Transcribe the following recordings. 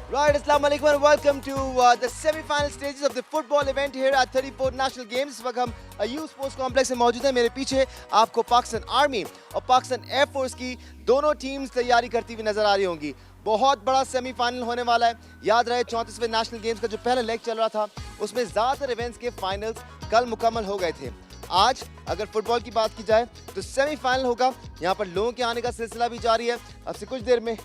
Right, Assalamu alaikum and welcome to the semi-final stages of the football event here at 34th National Games. इस वक्त हम youth sports complex में मौजूद हैं। मेरे पीछे आपको पाकिस्तान आर्मी और पाकिस्तान एयरफोर्स की दोनों टीम्स तैयारी करती हुई नजर आ रही होंगी। बहुत बड़ा सेमीफाइनल होने वाला है। याद रहे 34वें नेशनल गेम्स का जो पहला लेग चल रहा था उसमें ज़्यादातर इवेंट्स के फाइनल्स कल मुकम्मल हो गए थे। आज अगर फुटबॉल की बात की जाए तो सेमीफाइनल होगा। यहाँ पर लोगों के आने का सिलसिला भी जारी है। अब से कुछ देर में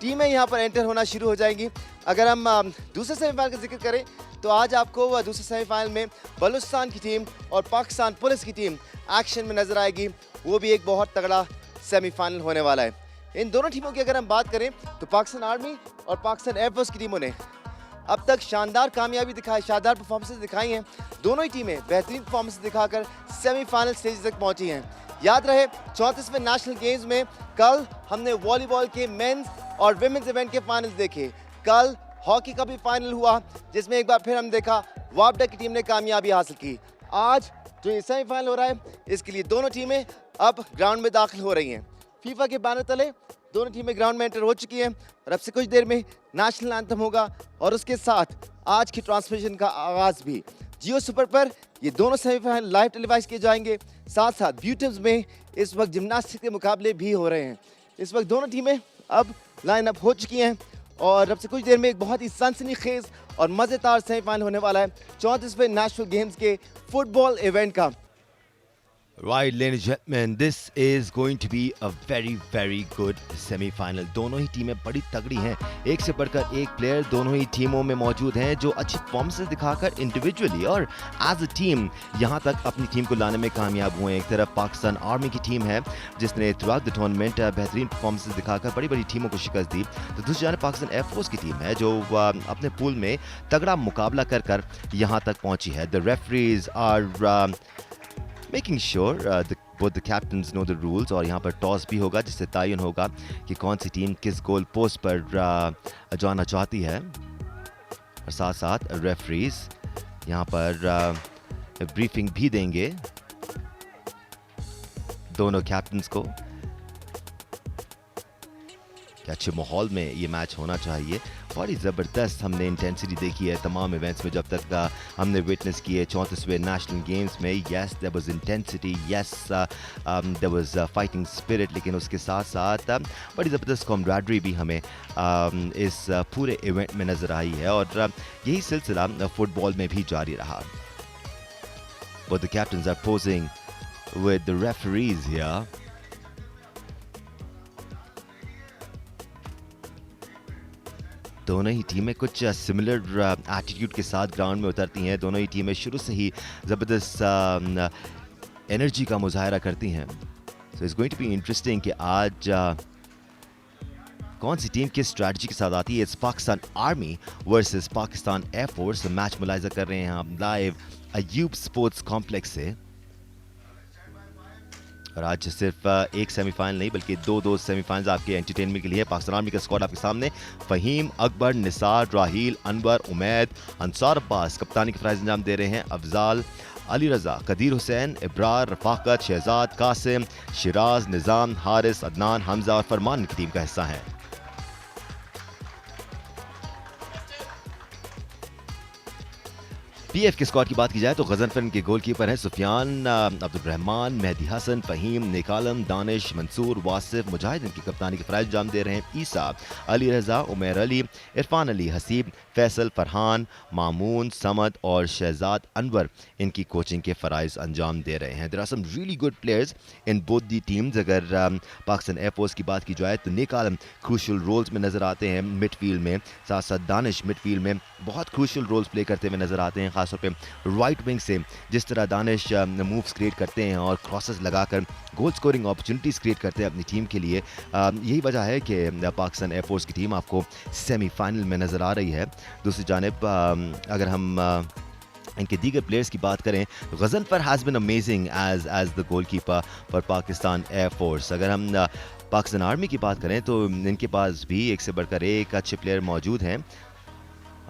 टीमें यहाँ पर एंटर होना शुरू हो जाएंगी। अगर हम दूसरे सेमीफाइनल का जिक्र करें तो आज आपको दूसरे सेमीफाइनल में बलूचिस्तान की टीम और पाकिस्तान पुलिस की टीम एक्शन में नजर आएगी। वो भी एक बहुत तगड़ा सेमीफाइनल होने वाला है। इन दोनों टीमों की अगर हम बात करें तो पाकिस्तान आर्मी और पाकिस्तान एयरफोर्स की टीमों ने अब तक शानदार कामयाबी दिखाई, शानदार परफॉर्मेंसेस दिखाई हैं। दोनों ही टीमें बेहतरीन परफॉर्मेंस दिखाकर सेमीफाइनल स्टेज तक पहुंची हैं। याद रहे 34वें नेशनल गेम्स में कल हमने वॉलीबॉल के मेंस और विमेंस इवेंट के फाइनल्स देखे। कल हॉकी का भी फाइनल हुआ जिसमें एक बार फिर हम देखा वापडा की टीम ने कामयाबी हासिल की। आज जो ये सेमीफाइनल हो रहा है इसके लिए दोनों टीमें अब ग्राउंड में दाखिल हो रही हैं। फीफा के बैनर तले दोनों टीमें ग्राउंड में एंटर हो चुकी हैं और अब से कुछ देर में नेशनल एंथम होगा और उसके साथ आज की ट्रांसमिशन का आगाज भी। जियो सुपर पर ये दोनों सेमीफाइनल लाइव टेलीवाइज किए जाएंगे। साथ साथ ब्यूटिव्स में इस वक्त जिम्नास्टिक के मुकाबले भी हो रहे हैं। इस वक्त दोनों टीमें अब लाइन अप हो चुकी हैं और अब से कुछ देर में एक बहुत ही सनसनीखेज और मज़ेदार सेमीफाइनल होने वाला है 34वें नेशनल गेम्स के फुटबॉल इवेंट का। Right, ladies and gentlemen, this is going to be a very good semi-final. दोनों ही टीमें बड़ी तगड़ी हैं, एक से बढ़कर एक प्लेयर दोनों ही टीमों में मौजूद हैं जो अच्छी परफॉर्मेंसेस दिखाकर इंडिविजुअली और एज अ टीम यहाँ तक अपनी टीम को लाने में कामयाब हुए हैं। एक तरफ पाकिस्तान आर्मी की टीम है जिसने थ्रूआउट द टूर्नामेंट बेहतरीन परफॉर्मेंसेस दिखाकर बड़ी टीमों को शिकस्त दी, तो दूसरी जानब पाकिस्तान एयरफोर्स की टीम है जो अपने पूल में तगड़ा मुकाबला कर यहाँ तक पहुंची है। The referees are making sure both the captains know the rules और यहाँ पर टॉस भी होगा जिससे तयन होगा कि कौन सी टीम किस गोल पोस्ट पर जाना चाहती है और साथ साथ रेफरीज यहाँ पर ब्रीफिंग भी देंगे दोनों कैप्टन्स को कि अच्छे माहौल में ये मैच होना चाहिए। बड़ी ज़बरदस्त हमने इंटेंसिटी देखी है तमाम इवेंट्स में जब तक हमने विटनेस किए 34वें नेशनल गेम्स में। Yes there was intensity, yes there was fighting spirit, लेकिन उसके साथ साथ बड़ी ज़बरदस्त कॉमरेडरी भी हमें इस पूरे इवेंट में नज़र आई है और यही सिलसिला फुटबॉल में भी जारी रहा। Both the captains are posing with the referees here. दोनों ही टीमें कुछ सिमिलर एटीट्यूड के साथ ग्राउंड में उतरती हैं। दोनों ही टीमें शुरू से ही ज़बरदस्त एनर्जी का मुजाहरा करती हैं। So it's going to be interesting कि आज कौन सी टीम किस स्ट्रैटेजी के साथ आती है। It's Pakistan army versus Pakistan air force. Match मुलाहिजा कर रहे हैं हम लाइव अयूब स्पोर्ट्स कॉम्प्लेक्स से और आज सिर्फ एक सेमीफाइनल नहीं बल्कि दो सेमीफाइनल्स आपके एंटरटेनमेंट के लिए। पाकिस्तान आर्मी का स्क्वाड आपके सामने फ़हीम, अकबर, निसार, राहील, अनवर, उमैद, अंसार अब्बास कप्तानी के फ़राइज़ अंजाम दे रहे हैं। अफजाल, अली रज़ा, कदीर हुसैन, इब्रार, रफ़ाकत, शहजाद, कासिम, शिराज, निज़ाम, हारिस, अदनान, हमजा और फरमान की टीम का हिस्सा है। पीएफ के स्क्वाड की बात की जाए तो गजनफर के गोलकीपर हैं सुफियान, अब्दुल रहमान, मेहदी हसन, फ़हीम, निकालम, दानिश, मंसूर, वासिफ, मुजाहिद इनकी कप्तानी के फ़राइज़ अंजाम दे रहे हैं। ईसा, अली रज़ा, उमैर अली, इरफान अली, हसीब, फैसल, फरहान, मामून, समद और शहजाद अनवर इनकी कोचिंग के फ़राइज़ अंजाम दे रहे हैं। There are some really good players in both the teams. अगर पाकिस्तान एयरफोर्स की बात की जाए तो निकालम क्रूशल रोल्स में नज़र आते हैं मिडफील्ड में, साथ साथ दानिश मिडफील्ड में बहुत क्रूशल रोल्स प्ले करते हुए नज़र आते हैं। खासतौर पे राइट विंग से जिस तरह दानिश मूव्स क्रिएट करते हैं और क्रॉसेस लगाकर गोल स्कोरिंग अपॉर्चुनिटीज़ क्रिएट करते हैं अपनी टीम के लिए, यही वजह है कि पाकिस्तान एयरफोर्स की टीम आपको सेमीफाइनल में नज़र आ रही है। दूसरी जानिब अगर हम इनके दीगर प्लेयर्स की बात करें तो Ghazanfar has been amazing as the goalkeeper for Pakistan air force. अगर हम पाकिस्तान आर्मी की बात करें तो इनके पास भी एक से बढ़कर एक अच्छे प्लेयर मौजूद हैं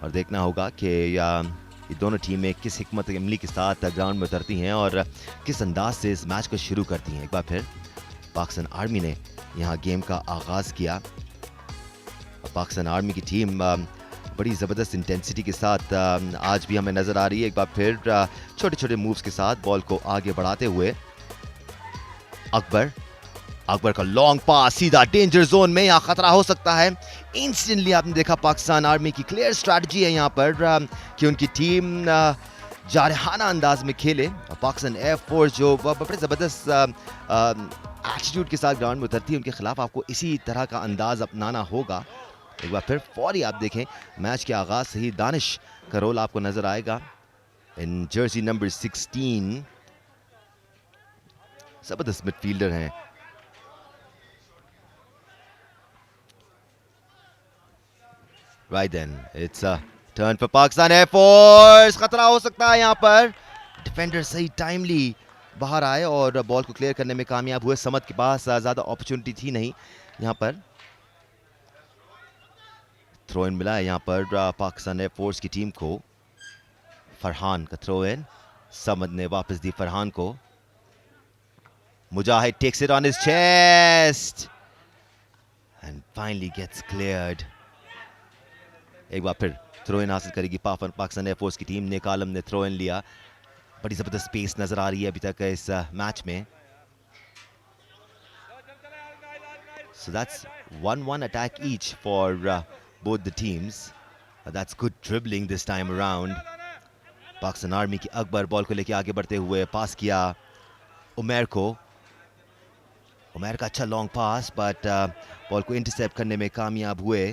और देखना होगा कि ये दोनों टीमें किस हिकमत अमली के साथ ग्राउंड में उतरती हैं और किस अंदाज से इस मैच को शुरू करती हैं। एक बार फिर पाकिस्तान आर्मी ने यहाँ गेम का आगाज़ किया पाकिस्तान आर्मी की टीम बड़ी ज़बरदस्त इंटेंसिटी के साथ आज भी हमें नज़र आ रही है। एक बार फिर छोटे छोटे मूव्स के साथ बॉल को आगे बढ़ाते हुए अकबर का लॉन्ग पास सीधा डेंजर जोन में, यहाँ खतरा हो सकता है। इंस्टेंटली आपने देखा पाकिस्तान आर्मी की क्लियर स्ट्रैटेजी है यहाँ पर कि उनकी टीम जारहाना अंदाज में खेले। और पाकिस्तान एयरफोर्स जो बड़े ज़बरदस्त एटीट्यूड के साथ ग्राउंड में उतरती है, उनके खिलाफ आपको इसी तरह का अंदाज अपनाना होगा। एक बार फिर फौरी आप देखें मैच के आगाज से ही दानिश का रोल आपको नजर आएगा इन जर्सी नंबर 16। जबरदस्त मिडफील्डर हैं। Right then it's a turn for Pakistan air force. खतरा हो सकता है यहाँ पर। डिफेंडर सही टाइमली बाहर आए और बॉल को क्लियर करने में कामयाब हुए। समद के पास ज्यादा अपॉर्चुनिटी थी नहीं यहाँ पर। थ्रो इन मिला है यहाँ पर पाकिस्तान एयरफोर्स की टीम को। फरहान का थ्रो इन, समद ने वापस दी फरहान को। Mujahid takes it on his chest and finally gets cleared. एक बार फिर थ्रो इन हासिल करेगी पाकिस्तान एयरफोर्स की टीम। नेक आलम ने थ्रो इन लिया। बड़ी जबरदस्त पेस नजर आ रही है अभी तक इस मैच में। So that's 1-1 attack each for both the teams. That's good dribbling this time around. Pakistan army की अकबर बॉल को लेके आगे बढ़ते हुए पास किया उमैर को। उमैर का अच्छा लॉन्ग पास बट बॉल को इंटरसेप्ट करने में कामयाब हुए।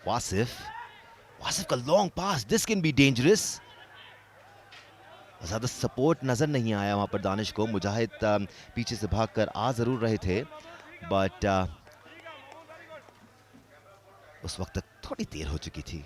वासिफ का long pass, this can be dangerous. ज्यादा सपोर्ट नजर नहीं आया वहां पर दानिश को। मुजाहिद पीछे से भागकर आ जरूर रहे थे बट उस वक्त तक थोड़ी देर हो चुकी थी।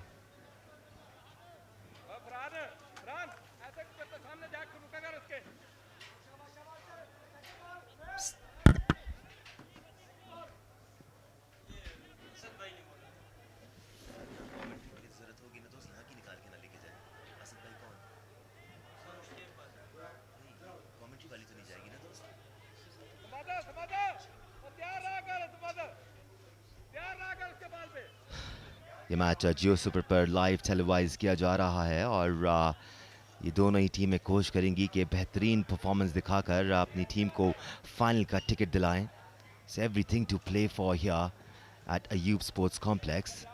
ये मैच जियो सुपर पर लाइव टेलीवाइज किया जा रहा है और ये दोनों ही टीमें कोशिश करेंगी कि बेहतरीन परफॉर्मेंस दिखाकर अपनी टीम को फाइनल का ticket दिलाएं। It's everything to play for here at Ayub Sports Complex.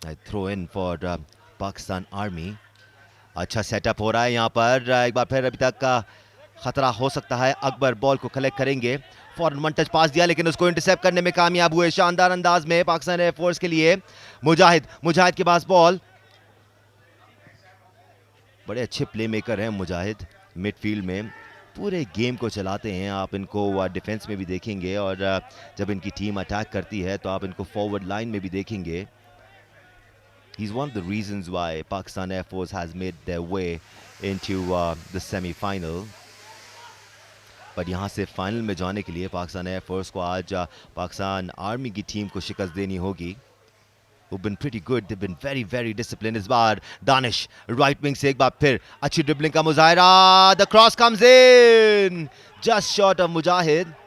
I throw in for Pakistan Army. अच्छा सेटअप हो रहा है यहाँ पर। एक बार फिर अभी तक का खतरा हो सकता है। अकबर बॉल को कलेक्ट करेंगे। फॉरन वन टच पास दिया लेकिन उसको इंटरसेप्ट करने में कामयाब हुए शानदार अंदाज में पाकिस्तान एयरफोर्स के लिए। मुजाहिद के पास बॉल। बड़े अच्छे प्ले मेकर हैं मुजाहिद मिडफील्ड में। पूरे गेम को चलाते हैं। आप इनको डिफेंस में भी देखेंगे और जब इनकी टीम अटैक करती है तो आप इनको फॉरवर्ड लाइन में भी देखेंगे। He's one of the reasons why Pakistan Air Force has made their way into the semi-final. पर यहाँ से फाइनल में जाने के लिए पाकिस्तान एयर फोर्स को आज पाकिस्तान आर्मी की टीम को शिकस्त देनी होगी। Who've been pretty good, they've been very very disciplined। इस बार दानिश राइट विंग से एक बार फिर अच्छी ड्रिबलिंग का मुजाहिरा। The cross comes in, just short of Mujahid,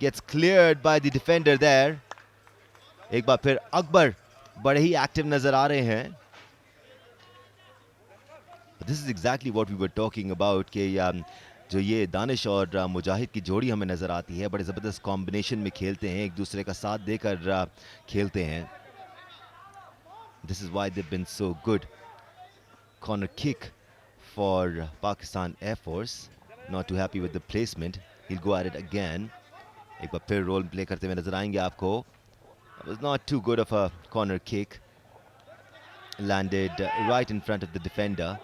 gets cleared by the defender there। एक बार फिर अकबर बड़े ही एक्टिव नजर आ रहे हैं। This is exactly what we were talking about कि जो ये दानिश और मुजाहिद की जोड़ी हमें नजर आती है, बड़े जबरदस्त कॉम्बिनेशन में खेलते हैं, एक दूसरे का साथ देकर खेलते हैं। This is why they've been so good। Corner kick for Pakistan Air Force। Not too happy with the placement। He'll go at it again। एक बार फिर रोल प्ले करते हुए नजर आएंगे आपको। It was not too good of a corner kick। Landed right in front of the defender।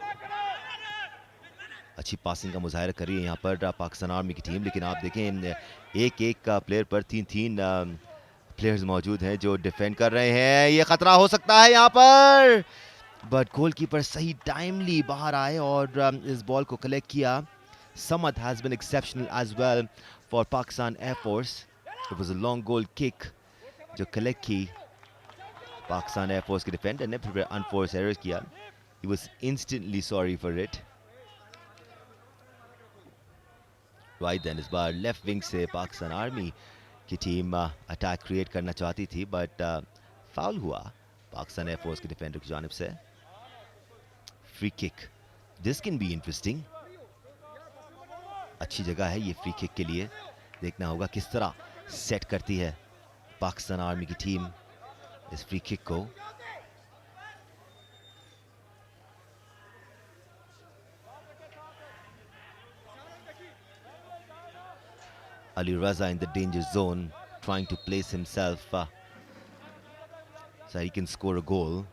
अच्छी passing का मुजाहिरा करी है यहाँ पर पाकिस्तान आर्मी की टीम। लेकिन आप देखें एक का प्लेयर पर तीन प्लेयर्स मौजूद हैं जो डिफेंड कर रहे हैं। ये खतरा हो सकता है यहाँ पर बट गोलकीपर सही टाइमली बाहर आए और इस बॉल को कलेक्ट किया। Samad has been exceptional as well for Pakistan air force. It was a long goal kick जो कलेक्ट की पाकिस्तान एयर फोर्स के डिफेंडर ने। फिर अनफोर्स एरर किया। He was instantly sorry for it. Right then इस बार लेफ्ट विंग से पाकिस्तान आर्मी की टीम अटैक क्रिएट करना चाहती थी, बट फाउल हुआ पाकिस्तान एयरफोर्स के डिफेंडर की जानिब से। Free kick, this can be interesting. अच्छी जगह है ये फ्री किक के लिए। देखना होगा किस तरह सेट करती है पाकिस्तान आर्मी की टीम इस फ्री किक को। Ali Raza in the danger zone, trying to place himself so he can score a goal.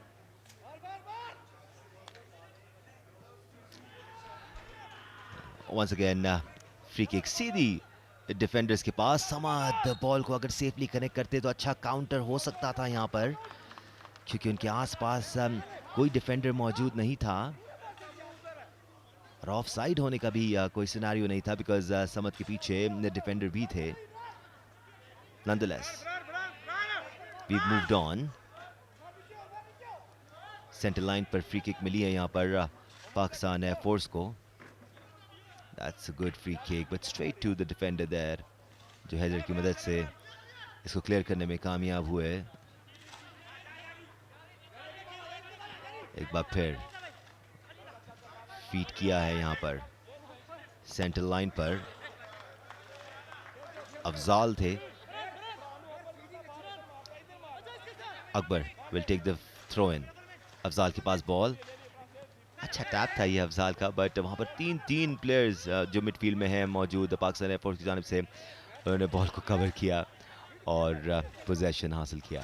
Once again, free kick Sidhi defenders के पास। समद बॉल को अगर सेफली कनेक्ट करते तो अच्छा काउंटर हो सकता था यहाँ पर, क्योंकि उनके आसपास कोई डिफेंडर मौजूद नहीं था और ऑफ साइड होने का भी कोई सिनेरियो नहीं था, बिकॉज समद के पीछे डिफेंडर भी थे। Nonetheless, we've moved on. Centre line पर फ्री किक मिली है यहाँ पर पाकिस्तान एयरफोर्स को। That's a good free kick, but straight to the defender there, जो हैदर की मदद से इसको क्लियर करने में कामयाब हुए। एक बार फिर फीड किया है यहाँ पर सेंटर लाइन पर। अफजाल थे। Akbar will take the throw in. Afzal के पास बॉल, अच्छा टैप था ये अफजाल का, बट वहां पर तीन प्लेयर्स जो मिडफील्ड में हैं मौजूद पाकिस्तान एयरफोर्स की जानिब से, उन्होंने बॉल को कवर किया और पोजेशन हासिल किया।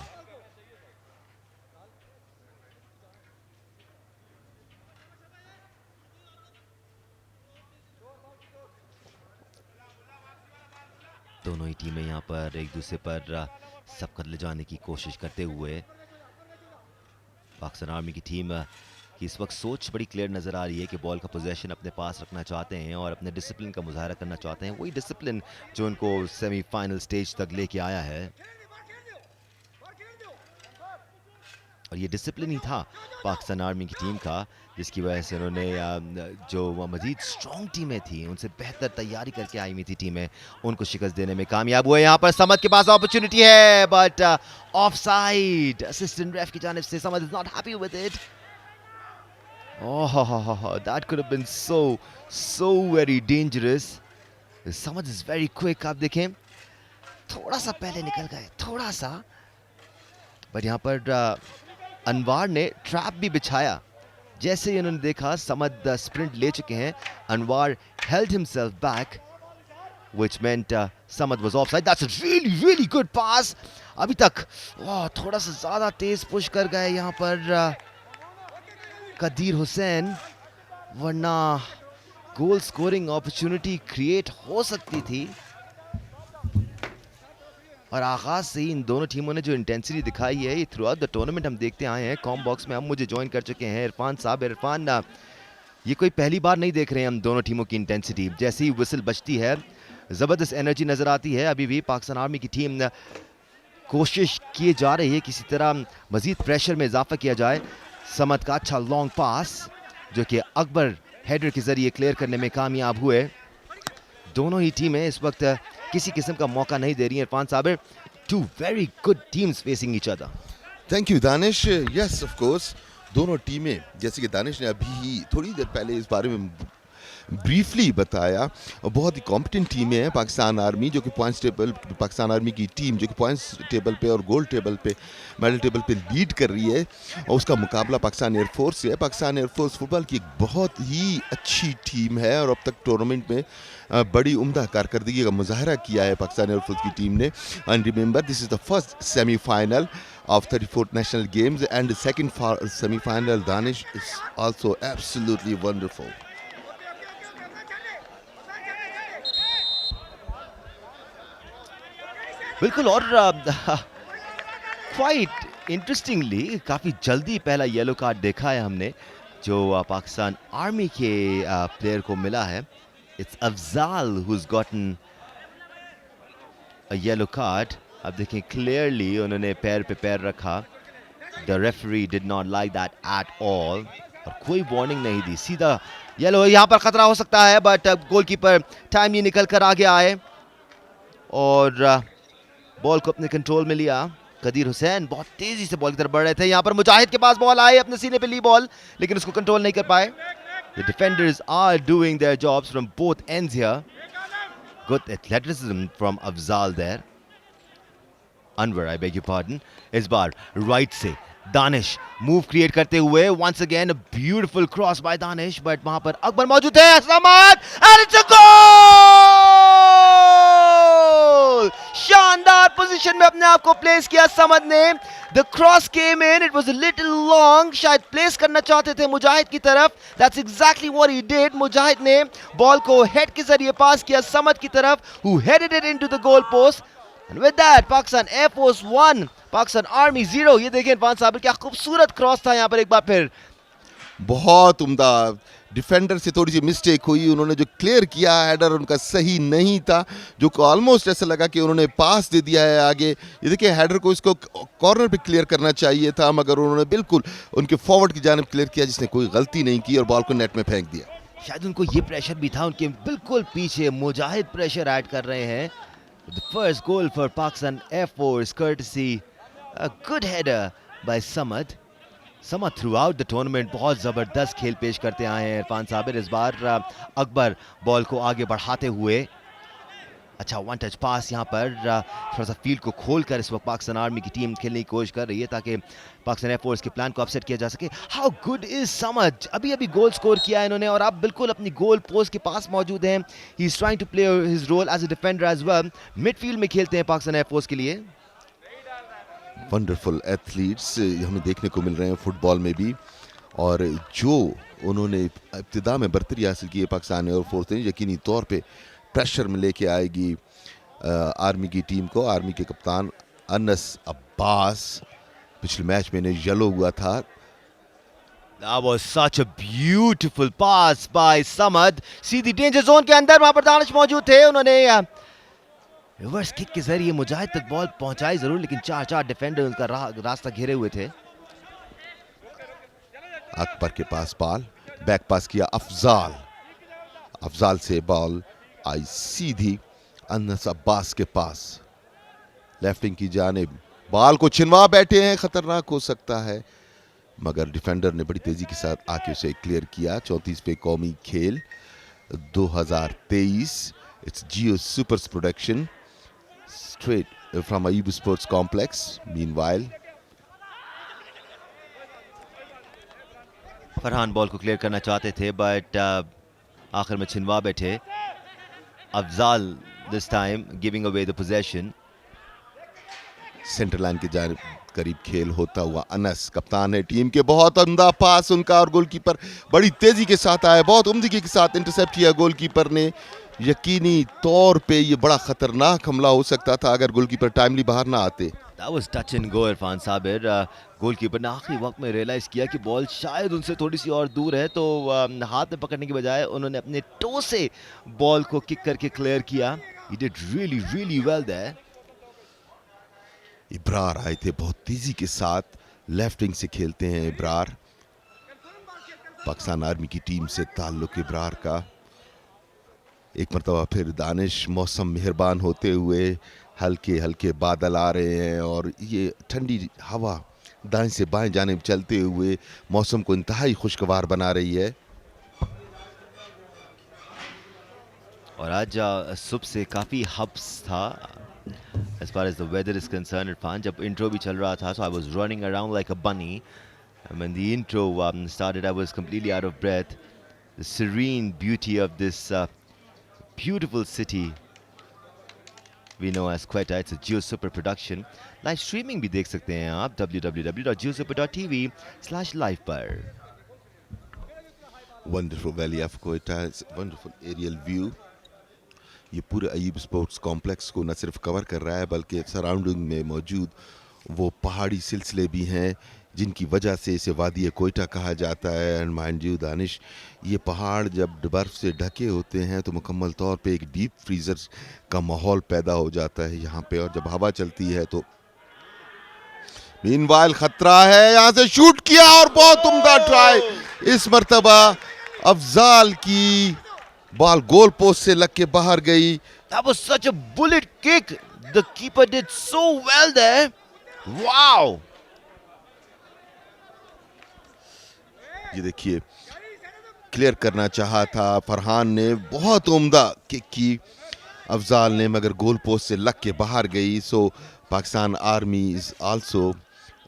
दोनों ही टीमें यहाँ पर एक दूसरे पर सबकत ले जाने की कोशिश करते हुए। पाकिस्तान आर्मी की टीम की इस वक्त सोच बड़ी क्लियर नज़र आ रही है कि बॉल का पोजीशन अपने पास रखना चाहते हैं और अपने डिसिप्लिन का मुजाहरा करना चाहते हैं। वही डिसिप्लिन जो उनको सेमीफाइनल स्टेज तक लेके आया है, और ये डिसिप्लिन ही था पाकिस्तान आर्मी की टीम का, जिसकी वजह से उन्होंने जो मजीद स्ट्रॉन्ग टीमें थी उनसे बेहतर तैयारी करके आई हुई थी टीमें, उनको शिकस्त देने में कामयाब हुए। यहाँ पर समद के पास अपॉर्चुनिटी है, बट ऑफ साइड असिस्टेंट रेफ की जानिब से। Samad is not happy with it. Oh, that could have been so very dangerous. Samad is very quick. आप देखें थोड़ा सा पहले निकल गए, थोड़ा सा, बट यहाँ पर अनवार ने ट्रैप भी बिछाया। जैसे ही उन्होंने देखा समद स्प्रिंट ले चुके हैं, अनवार held himself back, which meant Samad was offside. That's a really good pass. अभी तक थोड़ा सा ज्यादा तेज पुश कर गए यहाँ पर कदीर हुसैन, वरना गोल स्कोरिंग अपॉर्चुनिटी क्रिएट हो सकती थी। और आगाज से ही इन दोनों टीमों ने जो इंटेंसिटी दिखाई है ये थ्रू आउट द टूर्नामेंट हम देखते आए हैं। कॉम बॉक्स में हम मुझे ज्वाइन कर चुके हैं इरफान साहब। इरफान, ये कोई पहली बार नहीं देख रहे हैं हम दोनों टीमों की इंटेंसिटी। जैसे ही विसल बजती है जबरदस्त एनर्जी नजर आती है। अभी भी पाकिस्तान आर्मी की टीम कोशिश किए जा रही है किसी तरह मजीद प्रेशर में इजाफा किया जाए। समद का अच्छा लॉन्ग पास जो कि अकबर हेडर के जरिए क्लियर करने में कामयाब हुए। दोनों ही टीमें इस वक्त किसी किस्म का मौका नहीं दे रही हैं। Irfan Sabir, two very good teams facing each other. Thank you Danish. Yes of course, दोनों टीमें, जैसे कि दानिश ने अभी ही थोड़ी देर पहले इस बारे में ब्रीफली बताया, बहुत ही कॉम्पिटेंट टीमें हैं पाकिस्तान आर्मी, जो कि पॉइंट्स टेबल, पाकिस्तान आर्मी की टीम जो कि पॉइंट्स टेबल पे और गोल्ड टेबल पे, मेडल टेबल पे लीड कर रही है, और उसका मुकाबला पाकिस्तान एयरफोर्स से है। पाकिस्तान एयरफोर्स फुटबॉल की एक बहुत ही अच्छी टीम है और अब तक टूर्नामेंट में बड़ी उम्दा कारकर्दगी का मुजाहरा किया है पाकिस्तान एयरफोर्स की टीम ने। And remember, this is the first semifinal of 34th National Games, and the second semi-final, Danish, is also absolutely wonderful. बिल्कुल, और क्वाइट इंटरेस्टिंगली काफ़ी जल्दी पहला येलो कार्ड देखा है हमने जो पाकिस्तान आर्मी के प्लेयर को मिला है। It's Afzal who's gotten a yellow card. अब देखें क्लियरली उन्होंने पैर पे पैर रखा। The referee did not like that at all. और कोई वार्निंग नहीं दी, सीधा येलो। यहाँ पर खतरा हो सकता है बट गोलकीपर टाइमली निकल कर आगे आए और बॉल को अपने कंट्रोल में लिया। कदीर हुसैन बहुत तेजी से बॉल की तरफ बढ़ रहे थे, यहाँ पर मुजाहिद के पास बॉल आई, अपने सीने पे ली बॉल लेकिन उसको कंट्रोल नहीं कर पाए। The defenders are doing their jobs from both ends here. Good athleticism from Afzal there. Anwar, I beg your pardon. इस बार राइट से दानिश मूव क्रिएट करते हुए, once again a beautiful cross by Danish, but वहां पर अकबर मौजूद है, Samad and it's a goal! शानदार position में अपने आप को प्लेस किया समद ने। The cross came in, it was a little long, शायद प्लेस करना चाहते थे मुजाहिद की तरफ। That's exactly what he did. मुजाहिद ने बॉल को हेड के जरिए पास किया समद की तरफ, who headed it into the goal post. And with that, Pakistan Air Force 1, Pakistan Army 0. ये देखिए इरफान साबिर, क्या खूबसूरत क्रॉस था यहाँ पर एक बार फिर। बहुत उम्दा। डिफेंडर से थोड़ी सी मिस्टेक हुई, उन्होंने जो क्लियर किया हेडर उनका सही नहीं था, जो ऑलमोस्ट ऐसा लगा कि उन्होंने पास दे दिया है आगे। ये देखिए हेडर को इसको कॉर्नर पे क्लियर करना चाहिए था, मगर उन्होंने बिल्कुल उनके फॉरवर्ड की जानिब क्लियर किया, जिसने कोई गलती नहीं की और बॉल को नेट में फेंक दिया। शायद उनको ये प्रेशर भी था, उनके बिल्कुल पीछे मुजाहिद प्रेशर ऐड कर रहे हैं। The first goal for Pakistan Air Force, courtesy a good header by Samad. Samad throughout the tournament बहुत ज़बरदस्त खेल पेश करते आए हैं इरफान साबिर। इस बार अकबर बॉल को आगे बढ़ाते हुए, अच्छा वन टच पास यहाँ पर थोड़ा सा फील्ड को खोलकर इस वक्त पाकिस्तान आर्मी की टीम खेलने की कोशिश कर रही है ताकि पाकिस्तान एयरफोर्स के प्लान को अपसेट किया जा सके। हाउ गुड इज समझ, अभी अभी गोल स्कोर किया है इन्होंने और अब बिल्कुल अपनी गोल पोस्ट के पास मौजूद हैं। He is trying to play his role as a defender as well. Midfield में खेलते हैं पाकिस्तान एयरफोर्स के लिए। वंडरफुल एथलीट्स हमें देखने को मिल रहे हैं फुटबॉल में भी, और जो उन्होंने इब्तिदा में बर्तरी हासिल की है पाकिस्तान एयरफोर्स ने, यकीनी तौर पे प्रेशर में लेके आएगी आर्मी की टीम को। आर्मी के कप्तान अनस अब्बास, पिछले मैच में इन्हें येलो हुआ था। That was such a beautiful pass by Samad. Sidhi danger zone के अंदर, वहां पर दानिश मौजूद थे, उन्होंने रिवर्स किक के जरिए मुजाहिद तक बॉल पहुंचाई जरूर, लेकिन चार डिफेंडर उनका रास्ता घेरे हुए थे। अकबर के पास बॉल, बैक पास किया अफजाल, अफजाल से बॉल आई सीधी अनस अब्बास के पास, लेफ्टिंग की जानिब बॉल को छिनवा बैठे हैं, खतरनाक हो सकता है, मगर डिफेंडर ने बड़ी तेजी के साथ आके उसे क्लियर किया। 34वें कौमी खेल 2023, it's Jio supers production straight from Ayub Sports Complex. Meanwhile, Farhan ball को क्लियर करना चाहते थे बट आखिर में छिनवा बैठे। Afzal this time giving away the possession. Centre line के जानिब करीब खेल होता हुआ अनस कप्तान है टीम के, बहुत उम्दा पास उनका और गोलकीपर बड़ी तेजी के साथ आया, बहुत उम्दगी के साथ इंटरसेप्ट किया गोलकीपर ने। यकीनी तौर पे ये बड़ा खतरनाक हमला हो सकता था अगर गोलकीपर टाइमली बाहर ना आते। That was touch and go Irfan Sabir. Goalkeeper ने आखिरी वक्त में रियलाइज किया कि बॉल शायद उनसे थोड़ी सी और दूर है, तो हाथ में पकड़ने के बजाय उन्होंने अपने टो से बॉल को किक करके क्लियर किया। He did really really well there. Ibrar आए थे बहुत तेजी के साथ, लेफ्ट विंग से खेलते हैं इब्रार। पाकिस्तान आर्मी की टीम से ताल्लुक इब्रार का। एक मरतबा फिर दानिश, मौसम मेहरबान होते हुए हल्के हल्के बादल आ रहे हैं और ये ठंडी हवा दाएं से बाएं जानिब चलते हुए मौसम को इंतहाई खुशगवार बना रही है। और आज सुबह से काफ़ी हब्स था as far as the weather is concerned Irfan. जब इंट्रो भी चल रहा था so I was running around like a bunny and when the intro started I was completely out of breath. The serene beauty of this beautiful city we know as Quetta. It's a Geo Super production. Live streaming भी देख सकते हैं आप www.geosuper.tv/live पर। Wonderful valley of Quetta, wonderful aerial view. ये पूरे Ayub sports complex को न सिर्फ कवर कर रहा है बल्कि सराउंडिंग में मौजूद वो पहाड़ी सिलसिले भी हैं जिनकी वजह से इसे वादी कोयटा कहा जाता है। एंड माइंड यू दानिश, ये पहाड़ जब बर्फ़ से ढके होते हैं तो मुकम्मल तौर पे एक डीप फ्रीज़र का माहौल पैदा हो जाता है यहाँ पे, और जब हवा चलती है तो मीनवाइल खतरा है। यहाँ से शूट किया और बहुत उम्दा ट्राई इस मर्तबा अफजाल की बॉल गोल पोस्ट से लग के बाहर गई। That was such a bullet kick. The keeper did so well there. Wow. ये देखिए, क्लियर करना चाहा था फरहान ने, बहुत उम्दा किक की अफजाल ने, मगर गोल पोस्ट से लग के बाहर गई। So Pakistan army is also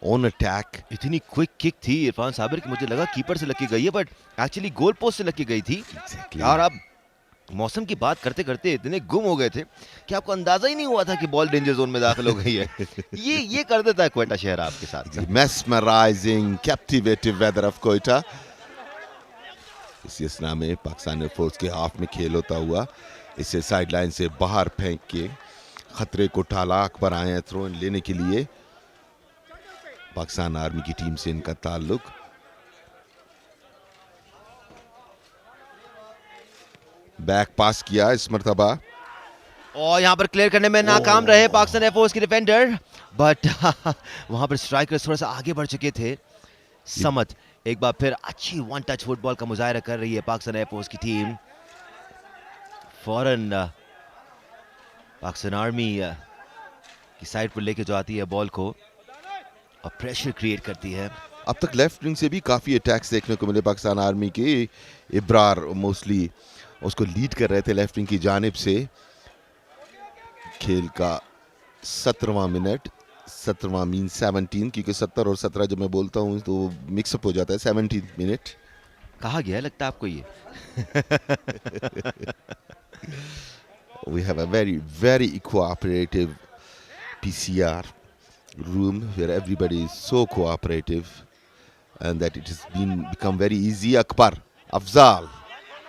on attack. इतनी क्विक किक थी इरफान साबिर की, मुझे लगा कीपर से लग के गई है, बट एक्चुअली गोल पोस्ट से लग के गई थी। यार आप मौसम की बात करते करते इतने गुम हो गए थे कि आपको अंदाजा ही नहीं हुआ था कि बॉल डेंजर जोन में दाखिल हो गई है। ये कर देता है क्वेटा शहर आपके साथ। Mesmerising captivative weather of Quetta. इसी असना में पाकिस्तान एयरफोर्स के हाफ में खेल होता हुआ इसे साइडलाइन से बाहर फेंक के खतरे को टाला। अकबर आए हैं थ्रो इन लेने के लिए। पाकिस्तान आर्मी की टीम से इनका ताल्लुक। बैक पास किया इस मर्तबा, और यहां पर क्लियर करने में नाकाम रहे पाकिस्तान एयरफोर्स के डिफेंडर, बट वहां पर स्ट्राइकर्स थोड़ा सा आगे बढ़ चुके थे। समत एक बार फिर अच्छी वन टच फुटबॉल का मुजाहरा कर रही है पाकिस्तान एयरफोर्स की टीम। फौरन पाकिस्तान आर्मी की साइड पर लेके जो आती है बॉल को और प्रेशर क्रिएट करती है। अब तक लेफ्ट विंग से भी काफी अटैक्स देखने को मिले पाकिस्तान आर्मी के। इब्रार मोस्टली उसको लीड कर रहे थे लेफ्ट विंग की जानिब से। खेल का 17वां मिनट, 17वां मीन 17, क्योंकि 70 और 17 जब मैं बोलता हूँ तो मिक्सअप हो जाता है। 17 मिनट कहा गया लगता है आपको ये। We have a very cooperative PCR room where everybody is so cooperative and that it has become very easy. Akbar,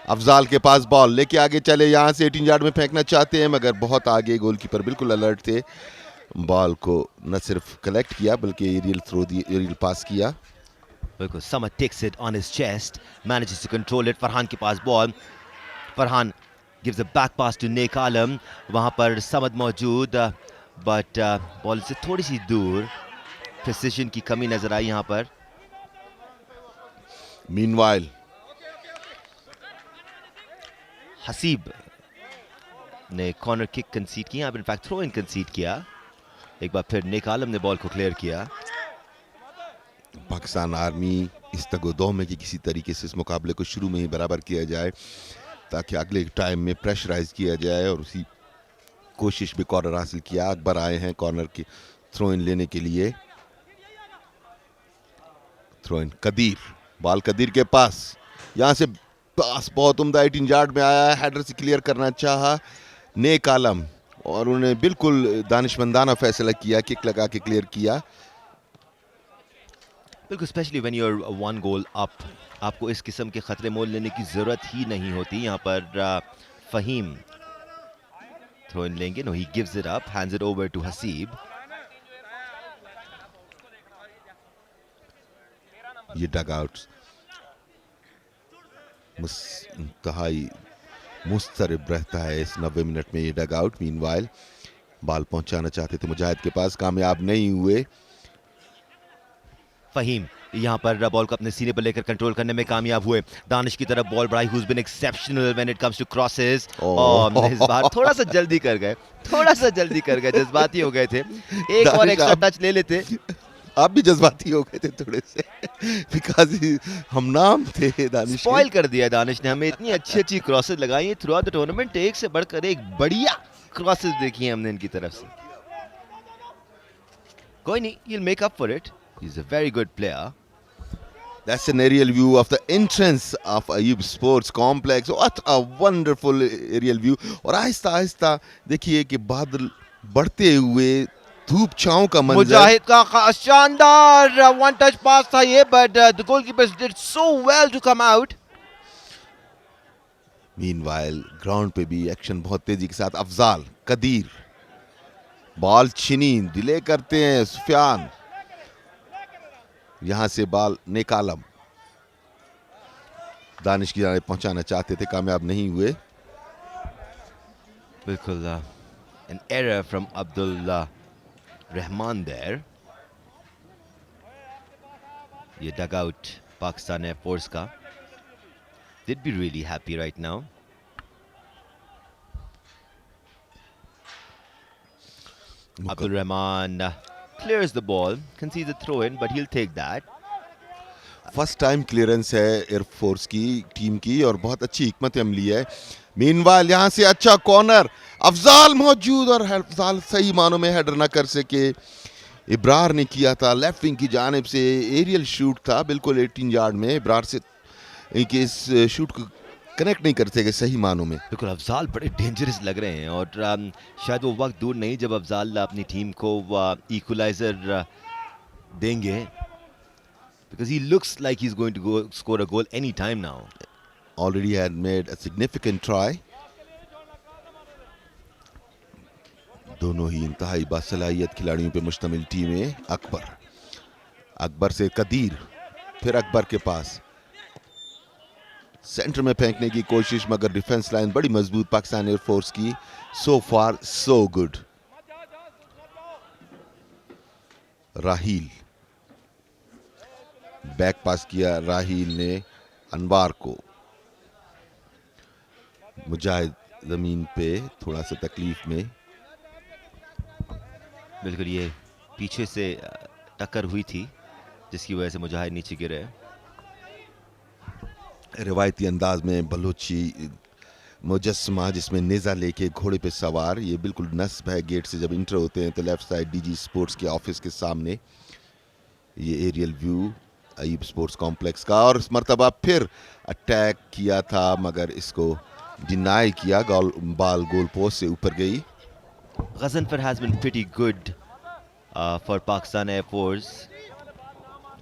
Afzal के पास बॉल लेके आगे चले, यहाँ से 18 यार्ड में फेंकना चाहते हैं मगर बहुत आगे। गोलकीपर बिल्कुल अलर्ट थे। बॉल को न सिर्फ कलेक्ट किया बल्कि एरियल पास किया। बिल्कुल, Samad takes it on his chest, manages to control it. Farhan के पास ball, Farhan gives a back pass to Nek Alam, वहां पर समद मौजूद, बट बॉल से थोड़ी सी दूर। प्रिसिशन की कमी नजर आई यहां पर। मीनवाइल हसीब ने कॉर्नर किक कंसीड किया, अब इनफैक्ट थ्रो इन कंसीड किया। एक बार फिर नेक आलम ने बॉल को क्लियर किया। पाकिस्तान आर्मी इस तगोदो में कि किसी तरीके से इस मुकाबले को शुरू में ही बराबर किया जाए ताकि अगले टाइम में प्रेशराइज किया जाए, और उसी कोशिश भी कॉर्नर हासिल किया। अकबर आए हैं कॉर्नर की थ्रो इन लेने के लिए। Throw in Qadir, ball Qadir के पास, यहां से पास बहुत उम्दा 18 यार्ड में आया। हेडर से क्लियर करना चाहा नेक आलम और उन्हें बिल्कुल दानिशमंदाना फैसला किया, किक लगा के क्लियर किया। बिल्कुल, specially when you are one goal up, आपको इस किस्म के खतरे मोल लेने की जरूरत ही नहीं होती। यहाँ पर फहीम थ्रो इन लेंगे, no he gives it up, hands it over to Haseeb. ये डग आउट इंतहाई मुस्तरब रहता है इस 90 मिनट में। ये डग आउट मीनवाइल बॉल पहुंचाना चाहते थे मुजाहिद के पास, कामयाब नहीं हुए। फहीम यहाँ पर बॉल को अपने सीने पर लेकर कंट्रोल करने में कामयाब हुए। दानिश की तरफ बॉल बढ़ाई, who's been exceptional when it comes to crosses। और इस बार थोड़ा सा जल्दी कर गए, जज्बाती हो गए थे। एक और एक्स्ट्रा टच ले लेते। आप भी जज्बाती हो गए थे थोड़े से, बिकॉज हम नाम थे दानिश। स्पॉइल कर दिया दानिश ने, हमें इतनी अच्छी क्रॉसेस लगाई है थ्रू आउट द टूर्नामेंट। एक से बढ़कर एक बढ़िया क्रॉसेस देखी हैं हमने इनकी तरफ से। कोई नहीं, he'll make up for it. He's a very good player. That's an aerial view of the entrance of Ayub Sports Complex. What a wonderful aerial view. और आहिस्ता आहिस्ता देखिए कि बादल बढ़ते हुए, धूप छांव का मंजर। मुजाहिद का शानदार वन टच पास था ये, but the goalkeepers did so well to come out. Meanwhile ground पे भी एक्शन बहुत तेजी के साथ। अफजाल, कदीर, बॉल छिनी, डिले करते हैं सुफियान, यहां से बॉल नेक आलम दानिश की जाने पहुंचाना चाहते थे, कामयाब नहीं हुए। बिल्कुल, an error from Abdul Rahman there. ये डग आउट पाकिस्तान एयरफोर्स का. They'd be really happy right now. Abdul Rahman clears the ball, concedes a throw in, but he'll take that. First time clearance है एयरफोर्स की team की और बहुत अच्छी हिकमत अमली है. मीनवाइल यहाँ से अच्छा कॉर्नर, अफजाल मौजूद और अफजाल सही मानों में हेडर ना कर सके. इब्रार ने किया था लेफ्ट विंग की जानिब से, एरियल शूट था बिल्कुल 18 यार्ड में. इब्रार से इनके इस शूट को कनेक्ट नहीं कर सके सही मानों में. बिल्कुल अफजाल बड़े डेंजरस लग रहे हैं और शायद वो वक्त दूर नहीं जब अफजाल अपनी टीम को इक्वलाइजर देंगे. Because he looks like he's going to go score a goal any time now. Already had made a significant try. दोनों ही इंतहाई बासलाहियत खिलाड़ियों पे मुश्तमिल टीमें. अकबर से कदीर, फिर अकबर के पास सेंटर में फेंकने की कोशिश, मगर डिफेंस लाइन बड़ी मजबूत पाकिस्तान एयरफोर्स की. सो फार सो गुड. राहील बैक पास किया, राहील ने अनवार को. मुजाहिद जमीन पे थोड़ा सा तकलीफ में. बिल्कुल ये पीछे से टक्कर हुई थी जिसकी वजह से मुजाहिद नीचे गिरे. रिवायती अंदाज में बलोची मुजस्समा जिसमें नेजा लेके घोड़े पे सवार, ये बिल्कुल नस्ब है. गेट से जब इंटर होते हैं तो लेफ्ट साइड डीजी स्पोर्ट्स के ऑफिस के सामने ये aerial view Ayub sports complex का. और इस मरतबा फिर अटैक किया था मगर इसको डिनाई किया. बाल गोल पोस्ट से ऊपर गई. Ghazanfar has been pretty good for Pakistan air force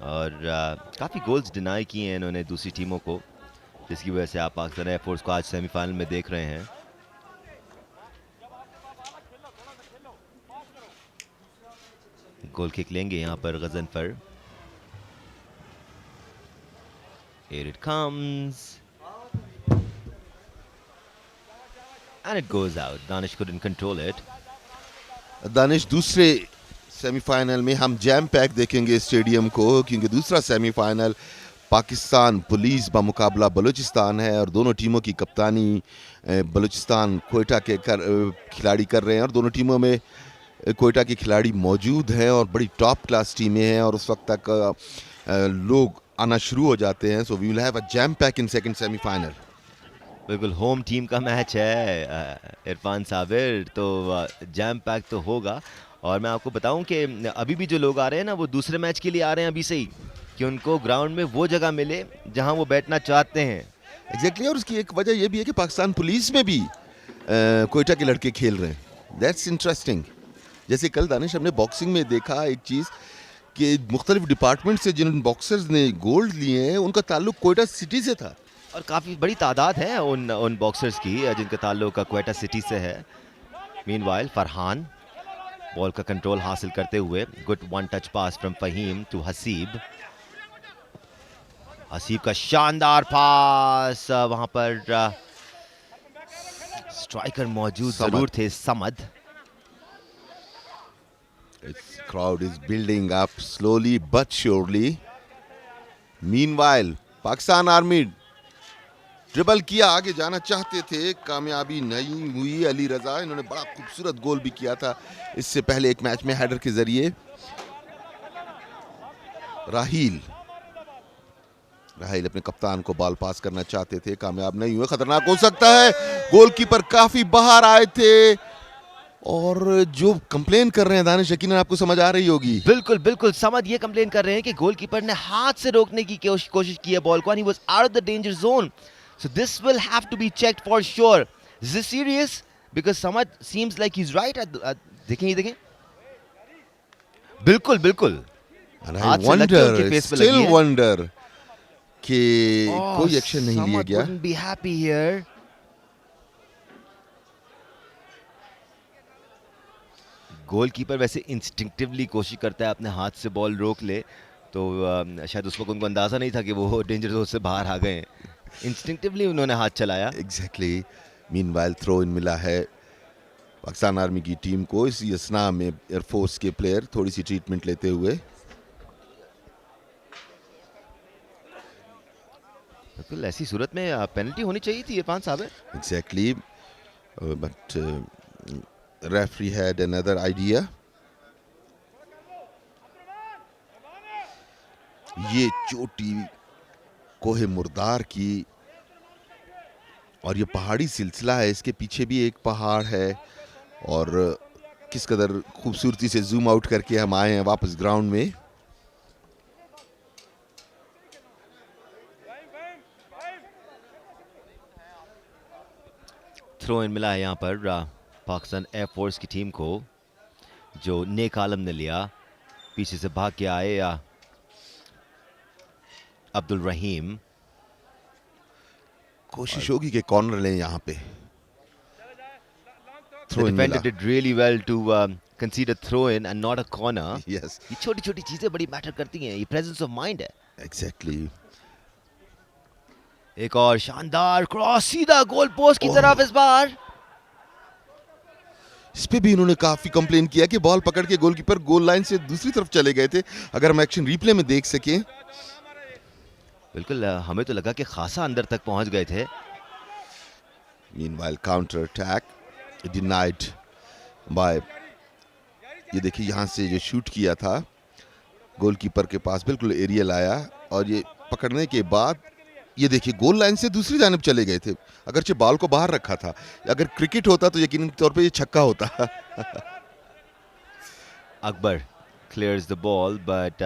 और काफ़ी गोल्स डिनाई किए हैं इन्होंने दूसरी टीमों को, जिसकी वजह से आप पाकिस्तान एयरफोर्स को आज सेमीफाइनल में देख रहे हैं. गोल किक लेंगे यहाँ पर Ghazanfar. Here it comes. And it goes out. Danish couldn't control it. Danish दूसरे सेमीफाइनल में हम जैम पैक देखेंगे स्टेडियम को, क्योंकि दूसरा सेमीफाइनल पाकिस्तान पुलिस बमुकाबला बलूचिस्तान है और दोनों टीमों की कप्तानी बलूचिस्तान कोयटा के खिलाड़ी कर रहे हैं. और दोनों टीमों में कोयटा के खिलाड़ी मौजूद हैं और बड़ी टॉप क्लास टीमें हैं और उस वक्त तक लोग आना शुरू हो जाते हैं. So we will have a jam pack in second semifinal. बिल्कुल होम टीम का मैच है इरफान साबिर, तो जैम पैक तो होगा. और मैं आपको बताऊं कि अभी भी जो लोग आ रहे हैं ना वो दूसरे मैच के लिए आ रहे हैं अभी से ही, कि उनको ग्राउंड में वो जगह मिले जहां वो बैठना चाहते हैं. एग्जैक्टली. और उसकी एक वजह यह भी है कि पाकिस्तान पुलिस में भी कोयटा के लड़के खेल रहे हैं. That's interesting. जैसे कल दानिश हमने बॉक्सिंग में देखा एक चीज़ कि मुख्तलिफ डिपार्टमेंट से जिन बॉक्सर्स ने गोल्ड लिए हैं उनका ताल्लुक कोयटा सिटी से था. और काफ़ी बड़ी तादाद है उन बॉक्सर्स की जिनका ताल्लुक कोयटा सिटी से है. मीनवाइल फरहान बॉल का कंट्रोल हासिल करते हुए, good one touch pass from Faheem to Haseeb. Haseeb का शानदार पास, वहां पर स्ट्राइकर मौजूद जरूर थे, Samad. Crowd is building up slowly but surely. Meanwhile, Pakistan army dribble किया, आगे जाना चाहते थे, कामयाबी नहीं हुई. अली रजा इन्होंने बड़ा खूबसूरत गोल भी किया था इससे पहले एक मैच में हेडर के जरिए. राहील अपने कप्तान को बॉल पास करना चाहते थे, कामयाब नहीं हुए. खतरनाक हो सकता है. गोलकीपर काफी बाहर आए थे और जो कंप्लेन कर रहे हैं दानिश यकीनन आपको समझ आ रही होगी. बिल्कुल बिल्कुल समझ ये कंप्लेन कर रहे हैं कि गोलकीपर ने हाथ से रोकने की कोशिश की है बॉल को, and he was out of the danger zone. So this will have to be checked for sure. Is this serious? Because Samad seems like he's right. देखें. बिल्कुल बिल्कुल. And I wonder, still wonder कि कोई action नहीं लिया गया. Samad wouldn't be happy here. Goalkeeper वैसे instinctively कोशिश करता है अपने हाथ से बॉल रोक ले, तो शायद उस वक्त उनको अंदाजा नहीं था कि वो डेंजर जोन से बाहर आ गए. इंस्टिंक्टिवली उन्होंने हाथ चलाया. एग्जैक्टली. मीनवाइल थ्रो इन मिला है पाकिस्तान आर्मी की टीम को. इस असना में एयरफोर्स के प्लेयर थोड़ी सी ट्रीटमेंट लेते हुए. बिल्कुल ऐसी सूरत में पेनल्टी होनी चाहिए थी इरफान साहब। Exactly, but referee had another idea. ये चोटी कोहे मुर्दार की और ये पहाड़ी सिलसिला है, इसके पीछे भी एक पहाड़ है और किस कदर खूबसूरती से जूम आउट करके हम आए हैं वापस ग्राउंड में। थ्रो इन मिला है यहाँ पर पाकिस्तान एयरफोर्स की टीम को, जो नेक आलम ने लिया। पीछे से भाग के आए अब्दुल रहीम। कोशिश होगी कि कॉर्नर लें यहाँ पे। The defender did really well to concede a throw in and not a corner. Yes. ये छोटी छोटी चीजें बड़ी मैटर करती हैं, ये प्रेजेंस ऑफ माइंड है। Exactly. एक और शानदार क्रॉस सीधा गोल पोस्ट की तरफ इस बार। इस पे भी इन्होंने काफी कंप्लेन किया कि बॉल पकड़ के गोलकीपर गोल लाइन से दूसरी तरफ चले गए थे। अगर हम एक्शन रिप्ले में देख सकें, बिल्कुल हमें तो लगा कि खासा अंदर तक पहुंच गए थे। Meanwhile, counter attack denied by, ये देखिए यहाँ से जो शूट किया था गोलकीपर के पास बिल्कुल एरियल आया और ये पकड़ने के बाद ये देखिए गोल लाइन से दूसरी जानिब चले गए थे। अगरचे बॉल को बाहर रखा था, अगर क्रिकेट होता तो यकीनी तौर पे ये छक्का होता। Akbar clears the ball but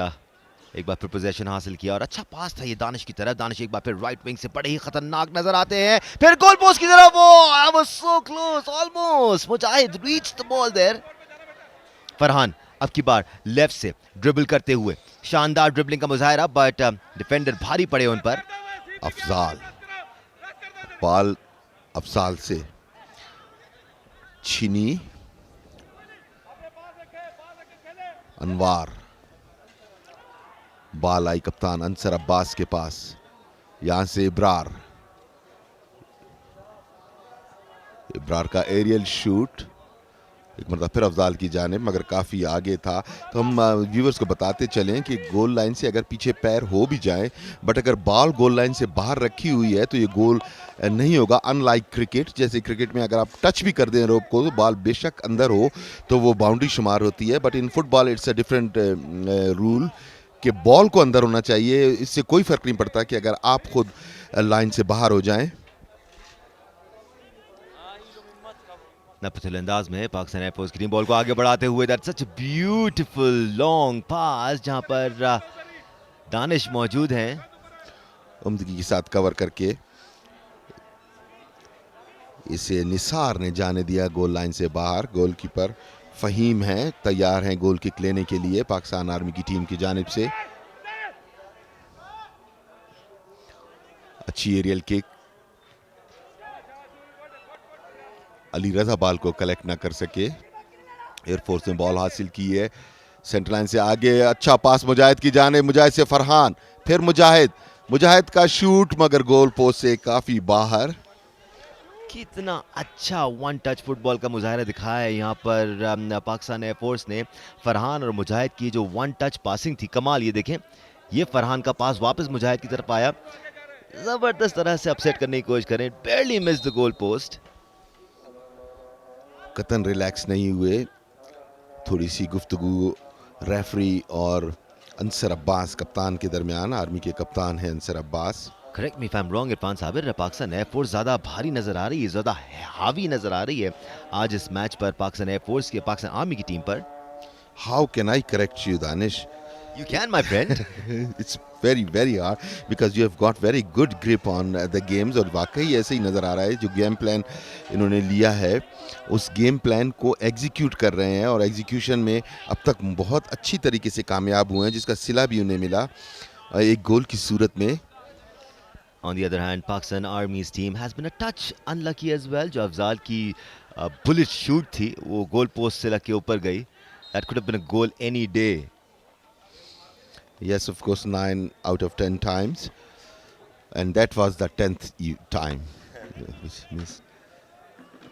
एक बार फिर पोजीशन हासिल किया और अच्छा पास था ये दानिश की तरफ। दानिश एक बार फिर राइट विंग से बड़े ही खतरनाक नजर आते हैं, फिर गोल पोस्ट की तरफ। I was so close, almost Mujahid reach the ball there. Farhan अब की बार लेफ्ट से ड्रिबल करते हुए शानदार ड्रिबलिंग का मुजाहिरा, बट डिफेंडर भारी पड़े उन पर। अफजाल, बॉल अफजाल से छीनी, अनवार, बॉल आई कप्तान अंसर अब्बास के पास, यहां से इब्रार का एरियल शूट, एक मतलब फिर अफजाल की जानिब मगर काफ़ी आगे था। तो हम व्यूवर्स को बताते चलें कि गोल लाइन से अगर पीछे पैर हो भी जाए, बट अगर बॉल गोल लाइन से बाहर रखी हुई है तो ये गोल नहीं होगा। अनलाइक क्रिकेट, जैसे क्रिकेट में अगर आप टच भी कर दें रोप को तो बॉल बेशक अंदर हो तो वो बाउंड्री शुमार होती है, but in football it's a different rule कि बॉल को अंदर होना चाहिए। इससे कोई फ़र्क नहीं पड़ता कि अगर आप खुद लाइन से बाहर हो जाएं। नपतुल अंदाज में पाकिस्तान एयरफोर्स की टीम बॉल को आगे बढ़ाते हुए, that's such a beautiful long pass जहां पर दानिश मौजूद हैं। उम्दगी के साथ कवर करके इसे निसार ने जाने दिया गोल लाइन से बाहर। गोलकीपर फहीम हैं, तैयार हैं गोल किक लेने के लिए पाकिस्तान आर्मी की टीम की जानिब से। अच्छी एरियल किक, अली रजा बॉल को कलेक्ट ना कर सके। एयरफोर्स ने बॉल हासिल की है सेंटर लाइन से आगे। अच्छा पास मुजाहिद की जाने, मुजाहिद से फरहान, फिर मुजाहिद का शूट मगर गोल पोस्ट से काफी बाहर। कितना अच्छा वन टच फुटबॉल का मुजाहिरा दिखाया है यहाँ पर पाकिस्तान एयरफोर्स ने। फरहान और मुजाहिद की जो वन टच पासिंग थी कमाल। ये देखें, ये फरहान का पास वापस मुजाहिद की तरफ आया, जबरदस्त तरह से अपसेट करने की कोशिश करें, बेयरली मिस द गोल पोस्ट। कतन रिलैक्स नहीं हुए, थोड़ी सी गुफ्तगू रेफरी और अंसर अब्बास कप्तान के दरमियान। आर्मी के कप्तान हैं Ansar Abbas. Correct me if I am wrong Irfan Sabir, Pakistan air force ज़्यादा भारी नज़र आ रही है, ज़्यादा हावी नज़र आ रही है आज इस मैच पर पाकिस्तान एयरफोर्स की, पाकिस्तान आर्मी की टीम पर। How can I correct you Danish? You can, my friend. It's very very hard because you have got very good grip on the games और वाकई ऐसे ही नज़र आ रहा है जो गेम प्लान इन्होंने लिया है उस गेम प्लान को एग्जीक्यूट कर रहे हैं और एग्जीक्यूशन में अब तक बहुत अच्छी तरीके से कामयाब हुए हैं, जिसका सिला भी उन्हें मिला एक गोल की सूरत में। On the other hand, Pakistan Army's team has been a touch unlucky as well. जो अफजाल की बुलेट शूट थी वो गोल पोस्ट से लग के ऊपर गई। That could have been a goal any day. Yes, of course, 9 out of 10 times, and that was the 10th time.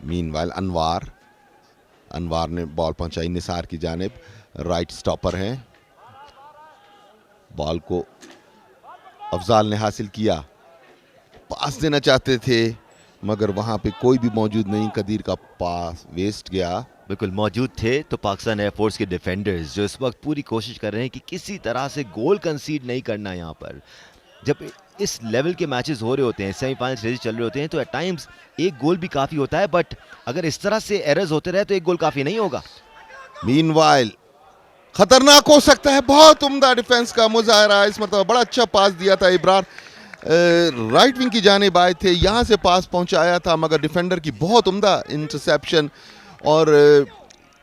Meanwhile, अनवार ने बॉल पहुंचाई निसार की जानिब, राइट स्टॉपर हैं। बॉल को अफजाल ने हासिल किया, पास देना चाहते थे मगर वहां पे कोई भी मौजूद नहीं, कदीर का पास वेस्ट गया। बिल्कुल मौजूद थे तो पाकिस्तान एयरफोर्स के डिफेंडर्स जो इस वक्त पूरी कोशिश कर रहे हैं कि किसी तरह से गोल कंसीड नहीं करना। यहाँ पर जब इस लेवल के मैचेस हो रहे होते हैं, सेमीफाइनल सीरीज चल रहे होते हैं, तो एट टाइम्स एक गोल भी काफ़ी होता है, बट अगर इस तरह से एरर्स होते रहे तो एक गोल काफ़ी नहीं होगा। मीनवाइल खतरनाक हो सकता है, बहुत उम्दा डिफेंस का मुजाहरा इस मतलब, बड़ा अच्छा पास दिया था इब्रार, राइट विंग की जानिब आए थे, यहाँ से पास पहुंचाया था मगर डिफेंडर की बहुत उम्दा इंटरसेप्शन। और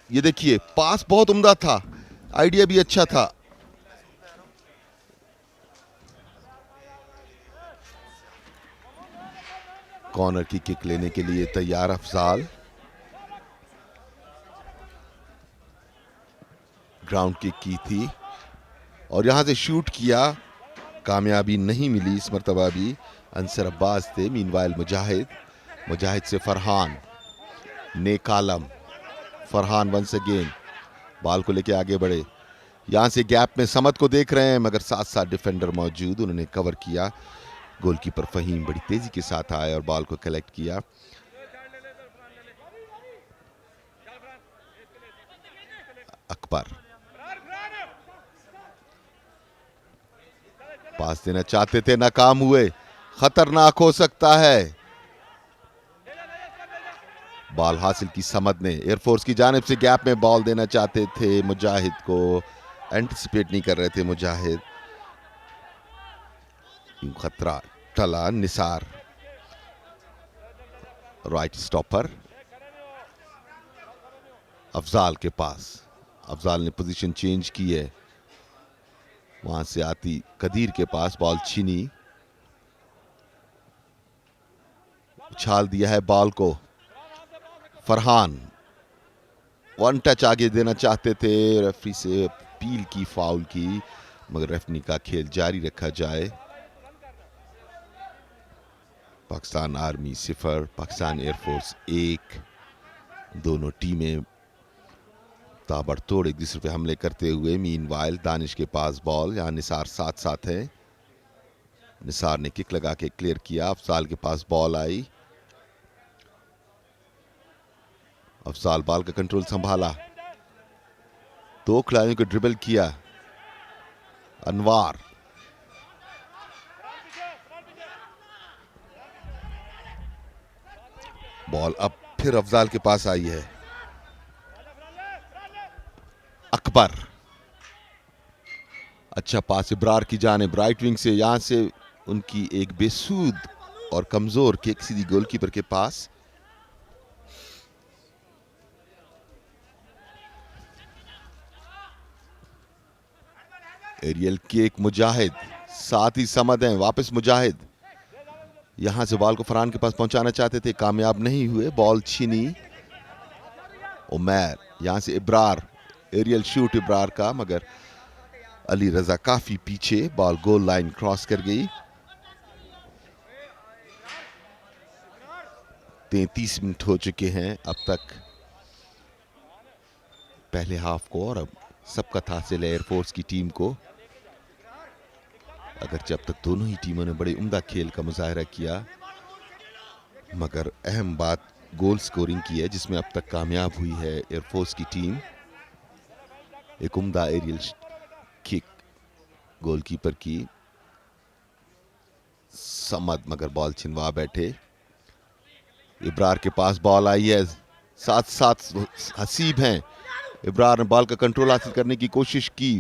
ये देखिए पास बहुत उम्दा था, आइडिया भी अच्छा था। कॉर्नर की किक लेने के लिए तैयार अफजाल, ग्राउंड किक की थी और यहां से शूट किया, कामयाबी नहीं मिली इस मरतबा भी। अंसर अब्बास थे, मीनवाइल मुजाहिद से फरहान, नेक आलम, फरहान वंस अगेन बॉल को लेके आगे बढ़े, यहां से गैप में समद को देख रहे हैं मगर साथ साथ डिफेंडर मौजूद, उन्होंने कवर किया। गोलकीपर फहीम बड़ी तेजी के साथ आए और बॉल को कलेक्ट किया। अकबर पास देना चाहते थे, नाकाम हुए, खतरनाक हो सकता है। बॉल हासिल की समद ने, एयरफोर्स की जानिब से गैप में बॉल देना चाहते थे मुजाहिद को, एंटिसिपेट नहीं कर रहे थे मुजाहिद, खतरा टला। निसार राइट स्टॉपर अफजाल के पास, अफजाल ने पोजीशन चेंज की है, वहां से आती कदीर के पास, बॉल छीनी, उछाल दिया है बॉल को। फरहान वन टच आगे देना चाहते थे, रेफरी से अपील की फाउल की मगर रेफरी का खेल जारी रखा जाए। Pakistan army 0, Pakistan air force 1। दोनों टीमें ताबड़तोड़ एक दूसरे पे हमले करते हुए। मीनवाइल दानिश के पास बॉल, यहां निसार साथ साथ है, निसार ने किक लगा के क्लियर किया, अफजाल के पास बॉल आई, अफजाल बॉल का कंट्रोल संभाला, दो खिलाड़ियों को ड्रिबल किया, अनवार बॉल अब फिर अफजाल के पास आई है, अकबर अच्छा पास इब्रार की जानिब राइट विंग से, यहां से उनकी एक बेसूद और कमजोर किक सीधी गोलकीपर के पास। एरियल किक, मुजाहिद साथ ही समद हैं, वापस मुजाहिद, यहां से बॉल को फरहान के पास पहुंचाना चाहते थे, कामयाब नहीं हुए, बॉल छीनी उमैर, यहां से इब्रार, एरियल शूट इब्रार का मगर अली रजा काफी पीछे, बॉल गोल लाइन क्रॉस कर गई। 33 मिनट हो चुके हैं अब तक पहले हाफ को और अब सबकत हासिल है एयरफोर्स की टीम को, अगरचे अब तक दोनों ही टीमों ने बड़े उम्दा खेल का मुजाहरा किया मगर अहम बात गोल स्कोरिंग की है जिसमें अब तक कामयाब हुई है एयरफोर्स की टीम। एक उम्दा एरियल किक गोलकीपर की, समद मगर बॉल छिनवा बैठे, इब्रार के पास बॉल आई है, साथ साथ हसीब हैं, इब्रार ने बॉल का कंट्रोल हासिल करने की कोशिश की,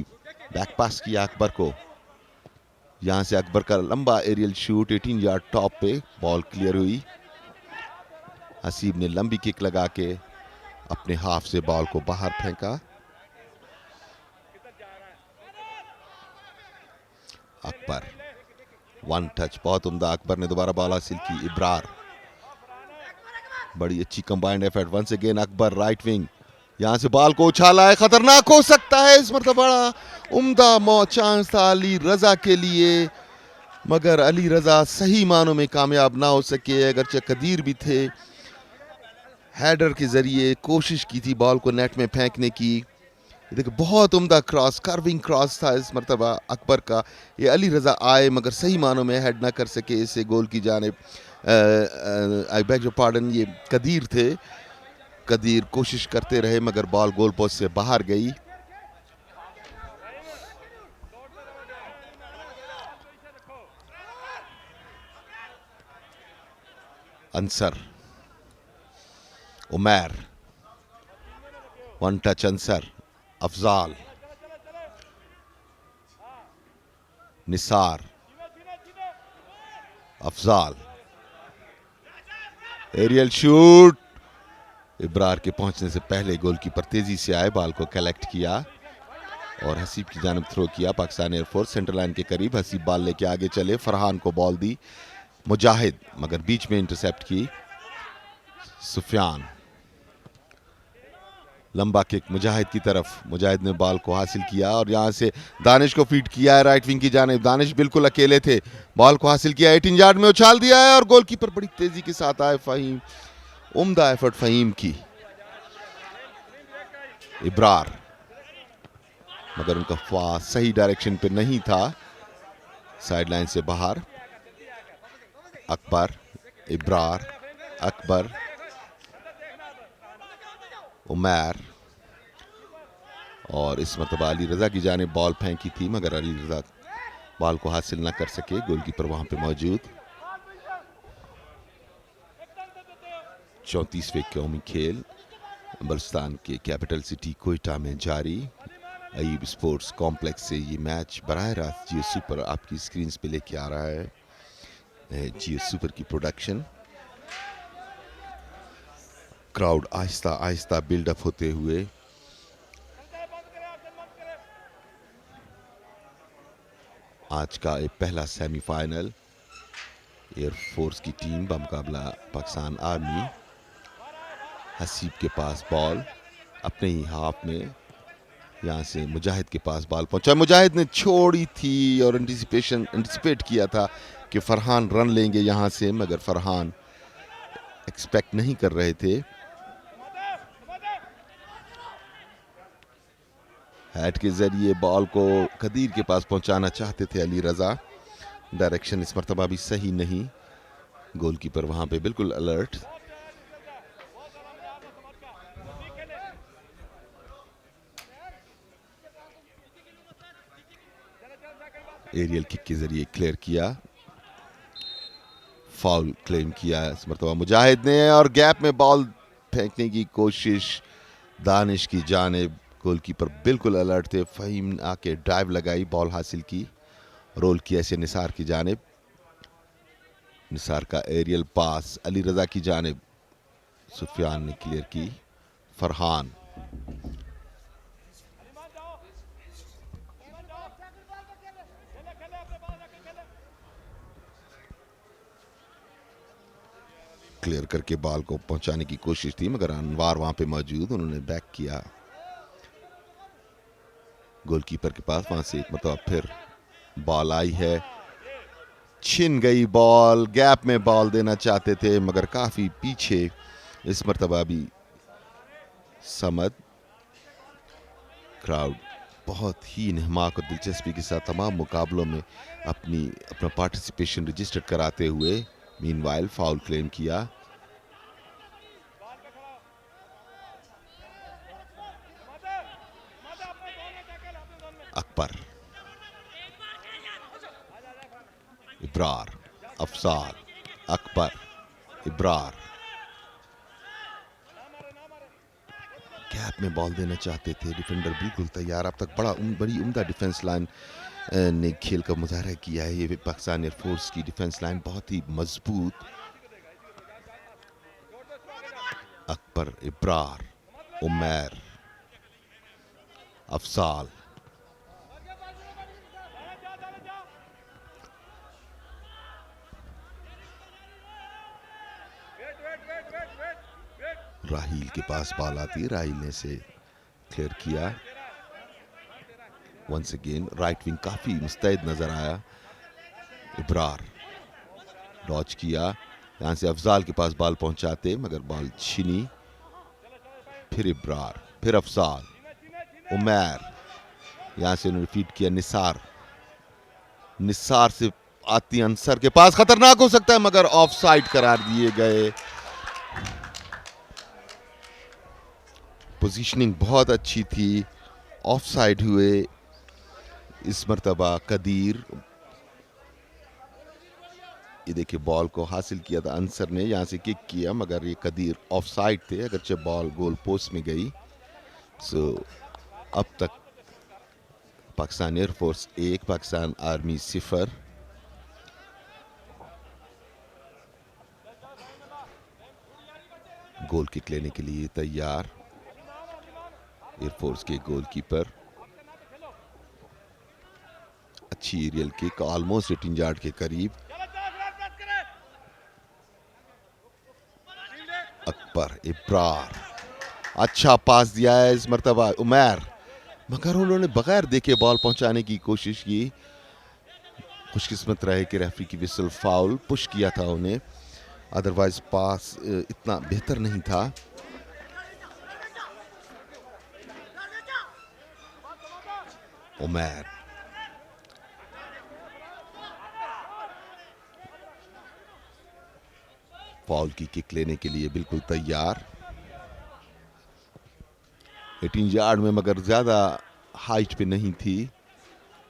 बैक पास किया अकबर को, यहां से अकबर का लंबा एरियल शूट 18 यार्ड टॉप पे, बॉल क्लियर हुई, हसीब ने लंबी किक लगा के अपने हाफ से बॉल को बाहर फेंका। अकबर वन टच, बहुत उम्दा, अकबर ने दोबारा बॉल हासिल की, इब्रार बड़ी अच्छी combined effort, once again Akbar right wing, यहां से बॉल को उछाला है, खतरनाक हो सकता है इस मतलब, बड़ा उम्दा चांस था अली रजा के लिए मगर अली रजा सही मानों में कामयाब ना हो सके, अगरचे कदीर भी थे, हेडर के जरिए कोशिश की थी बॉल को नेट में फेंकने की देखिए बहुत उम्दा क्रॉस, कर्विंग क्रॉस था इस मरतबा अकबर का। ये अली रज़ा आए मगर सही मानों में हेड ना कर सके इसे गोल की जानिब। आई बैग योर पार्डन, ये कदीर थे। कदीर कोशिश करते रहे मगर बॉल गोल पोस्ट से बाहर गई। Ansar, Umair, one touch Ansar, Afzal, Nisar, Afzal, aerial shoot. Ibrar के पहुंचने से पहले गोलकीपर तेजी से आए, बॉल को कलेक्ट किया और हसीब की जानिब थ्रो किया। पाकिस्तान एयरफोर्स सेंटर लाइन के करीब, हसीब बॉल लेके आगे चले, फरहान को बॉल दी मुजाहिद मगर बीच में इंटरसेप्ट की। सुफियान, लंबा किक मुजाहिद की तरफ, मुजाहिद ने बॉल को हासिल किया और यहां से दानिश को फीड किया है राइट विंग की जानिब। दानिश बिल्कुल अकेले थे, बॉल को हासिल किया, 18 यार्ड में उछाल दिया है और गोलकीपर बड़ी तेजी के साथ आए। फहीम, उम्दा एफर्ट फहीम की। इब्रार मगर उनका पास सही डायरेक्शन पे नहीं था, साइड लाइन से बाहर। अकबर, इब्रार, अकबर, उमैर और इस मरतबा अली रज़ा की जानिब बॉल फेंकी थी मगर अली रज़ा बॉल को हासिल ना कर सके। गोलकीपर वहां पे मौजूद। 34वें कौमी खेल बलुचिस्तान के कैपिटल सिटी कोयटा में जारी। अयूब स्पोर्ट्स कॉम्प्लेक्स से ये मैच बराह रास्त जियो सुपर आपकी स्क्रीन पे लेके आ रहा है। जियो सुपर की production. Crowd Aahista Aahista buildup होते हुए आज का एक पहला सेमीफाइनल। एयरफोर्स की टीम बमुकाबला पाकिस्तान आर्मी। हसीब के पास बॉल अपने ही हाफ में, यहाँ से मुजाहिद के पास बॉल पहुंचा। मुजाहिद ने छोड़ी थी और एंटिसिपेट किया था कि फरहान रन लेंगे यहाँ से मगर फरहान एक्सपेक्ट नहीं कर रहे थे। हेड के जरिए बॉल को कदीर के पास पहुंचाना चाहते थे अली रज़ा। डायरेक्शन इस मरतबा भी सही नहीं, गोलकीपर वहां पे बिल्कुल अलर्ट। एरियल किक के जरिए क्लियर किया, फाउल क्लेम किया इस मरतबा मुजाहिद ने और गैप में बॉल फेंकने की कोशिश दानिश की जानिब। गोलकीपर बिल्कुल अलर्ट थे। फहीम आके ड्राइव लगाई, बॉल हासिल की, रोल किया इसे निसार की जानिब। निसार का एरियल पास अली रज़ा की जानिब, सुफियान ने क्लियर की। फरहान, क्लियर करके बॉल को पहुंचाने की कोशिश थी मगर अनवार वहां पे मौजूद, उन्होंने बैक किया। गोलकीपर के पास वहां से एक मतलब फिर बॉल आई है, छिन गई बॉल। गैप में बॉल देना चाहते थे मगर काफी पीछे इस मरतबा भी समद। क्राउड बहुत ही नहमाक और दिलचस्पी के साथ तमाम मुकाबलों में अपना पार्टिसिपेशन रजिस्टर कराते हुए मीनवाइल फाउल क्लेम किया। अकबर, इब्रार, अफजाल, अकबर, इब्रार गैप में बॉल देना चाहते थे। डिफेंडर बिल्कुल तैयार। अब तक बड़ी उम्दा डिफेंस लाइन ने खेल का मुजाहरा किया है। ये पाकिस्तान एयरफोर्स की डिफेंस लाइन बहुत ही मजबूत। अकबर, इब्रार, उमैर, अफजाल, राहील के पास बॉल आती, राहील ने से क्लियर किया। वंस अगेन राइट विंग काफी मुस्तैद नजर आया। इब्रार डॉच किया, यहां से अफजाल के पास बॉल पहुंचाते मगर बॉल छीनी। फिर इब्रार, फिर अफजाल, उमैर, यहां से उन्होंने फीड किया निसार, निसार से आती अंसर के पास, खतरनाक हो सकता है मगर ऑफ साइड करार दिए गए। पोजीशनिंग बहुत अच्छी थी, ऑफ साइड हुए इस मर्तबा कदीर। ये देखिए बॉल को हासिल किया था अंसर ने, यहां से किक किया मगर ये कदीर ऑफ साइड थे, अगरचे बॉल गोल पोस्ट में गई। सो अब तक Pakistan air force 1, Pakistan army 0। Goal kick लेने के लिए तैयार एयरफोर्स के गोलकीपर। अच्छी एरियल किक, ऑलमोस्ट 18 यार्ड के करीब। अकबर इब्रार, अच्छा पास दिया है इस मर्तबा उमैर, मगर उन्होंने बगैर देखे बॉल पहुंचाने की कोशिश की। खुशकिस्मत रहे कि रेफरी की विसल फाउल पुश किया था उन्हें, अदरवाइज पास इतना बेहतर नहीं था। उमैर, फाउल की किक लेने के लिए बिल्कुल तैयार। 18 यार्ड में मगर ज्यादा हाइट पे नहीं थी।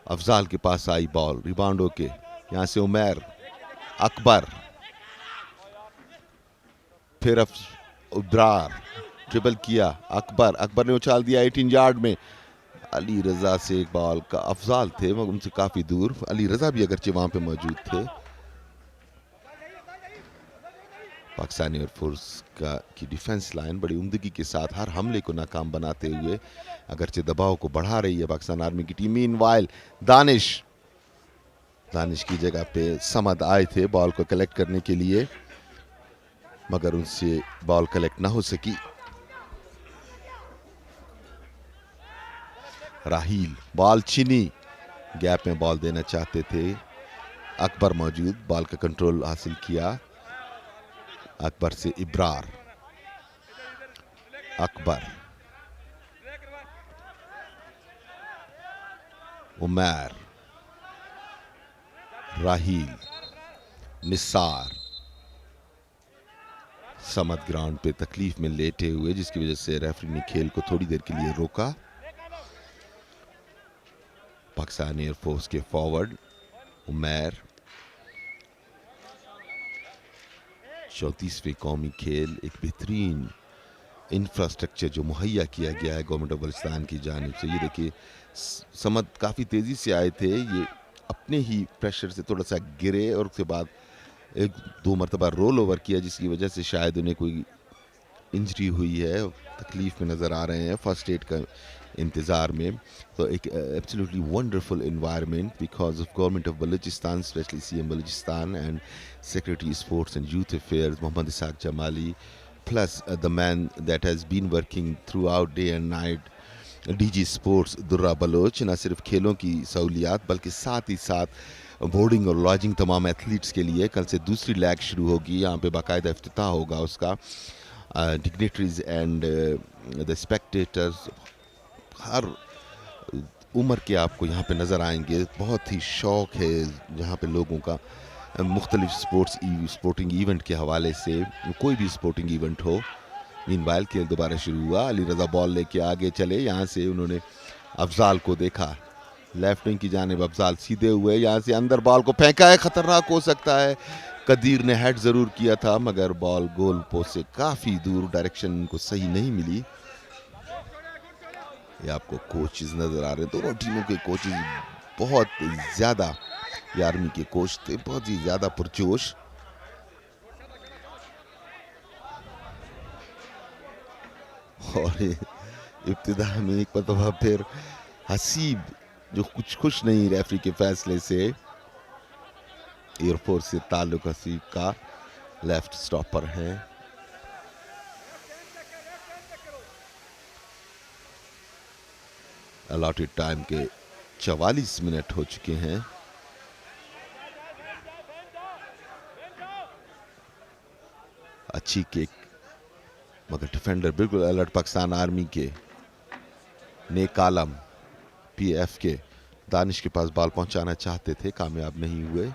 अफजाल के पास आई बॉल, रिबाउंड होके यहां से उमैर, अकबर, फिर इब्रार, ट्रिबल किया अकबर, अकबर ने उछाल दिया 18 यार्ड में। अली रजा से एक बॉल का, अफजाल थे मगर उनसे काफी दूर, अली रजा भी अगरचे वहां पे मौजूद थे। पाकिस्तानी एयरफोर्स की डिफेंस लाइन बड़ी उम्दगी के साथ हर हमले को नाकाम बनाते हुए अगरचे दबाव को बढ़ा रही है पाकिस्तान आर्मी की टीम। मीनवाइल दानिश की जगह पे समद आए थे बॉल को कलेक्ट करने के लिए, मगर उनसे बॉल कलेक्ट ना हो सकी। राहील, बॉल छीनी, गैप में बॉल देना चाहते थे, अकबर मौजूद, बॉल का कंट्रोल हासिल किया। अकबर से इब्रार, अकबर, उमैर, राहील, निसार। समद ग्राउंड पे तकलीफ में लेटे हुए, जिसकी वजह से रेफरी ने खेल को थोड़ी देर के लिए रोका। पाकिस्तान एयरफोर्स के फॉरवर्ड उमैर, 34वें कौमी खेल, एक बेहतरीन इंफ्रास्ट्रक्चर जो मुहैया किया गया है गवर्नमेंट ऑफ बलूचिस्तान की जानिब से। ये देखिए समद काफ़ी तेज़ी से आए थे, ये अपने ही प्रेशर से थोड़ा सा गिरे और उसके बाद एक दो मरतबा रोल ओवर किया, जिसकी वजह से शायद उन्हें कोई इंजरी हुई है, तकलीफ में नज़र आ रहे हैं, फर्स्ट एड का इंतज़ार में। तो एक absolutely wonderful environment because of government of Balochistan, specially CM Balochistan and secretary sports and youth affairs Mohammad Isaq Jamali, plus the man that has been working throughout day and night, DG sports Durra Baloch. न सिर्फ खेलों की सहूलियात बल्कि साथ ही साथ बोर्डिंग और लॉजिंग तमाम athletes के लिए। कल से दूसरी लैग शुरू होगी, यहाँ पे बाकायदा इफ्तिताह होगा उसका। डिग्नेटरीज एंड द स्पेक्टेटर्स हर उम्र के आपको यहाँ पे नज़र आएंगे। बहुत ही शौक़ है यहाँ पे लोगों का मुख्तलिफ स्पोर्टिंग इवेंट के हवाले से, कोई भी स्पोर्टिंग इवेंट हो। मीनवाइल खेल दोबारा शुरू हुआ, अली रजा बॉल लेके आगे चले, यहाँ से उन्होंने अफजाल को देखा, लेफ्ट विंग की जानिब अफजाल सीधे हुए, यहाँ से अंदर बॉल को फेंका है, खतरनाक हो सकता है। कदीर ने हेड ज़रूर किया था मगर बॉल गोल पोस्ट से काफ़ी दूर, डायरेक्शन उनको सही नहीं मिली। ये आपको कोचेस नज़र आ रहे हैं, दोनों टीमों के कोचेस बहुत ज़्यादा, ये आर्मी के कोच थे, बहुत ही ज़्यादा पुरजोश। और इब्तिदा में एक मरतबा फिर हसीब जो कुछ खुश नहीं रेफरी के फैसले से, एयरफोर्स से ताल्लुक हसीब का, लेफ्ट स्टॉपर हैं। अलॉटेड टाइम के 44 मिनट हो चुके हैं। अच्छी किक मगर डिफेंडर बिल्कुल अलर्ट पाकिस्तान आर्मी के। नेकालम पीएफ के दानिश के पास बॉल पहुंचाना चाहते थे, कामयाब नहीं हुए।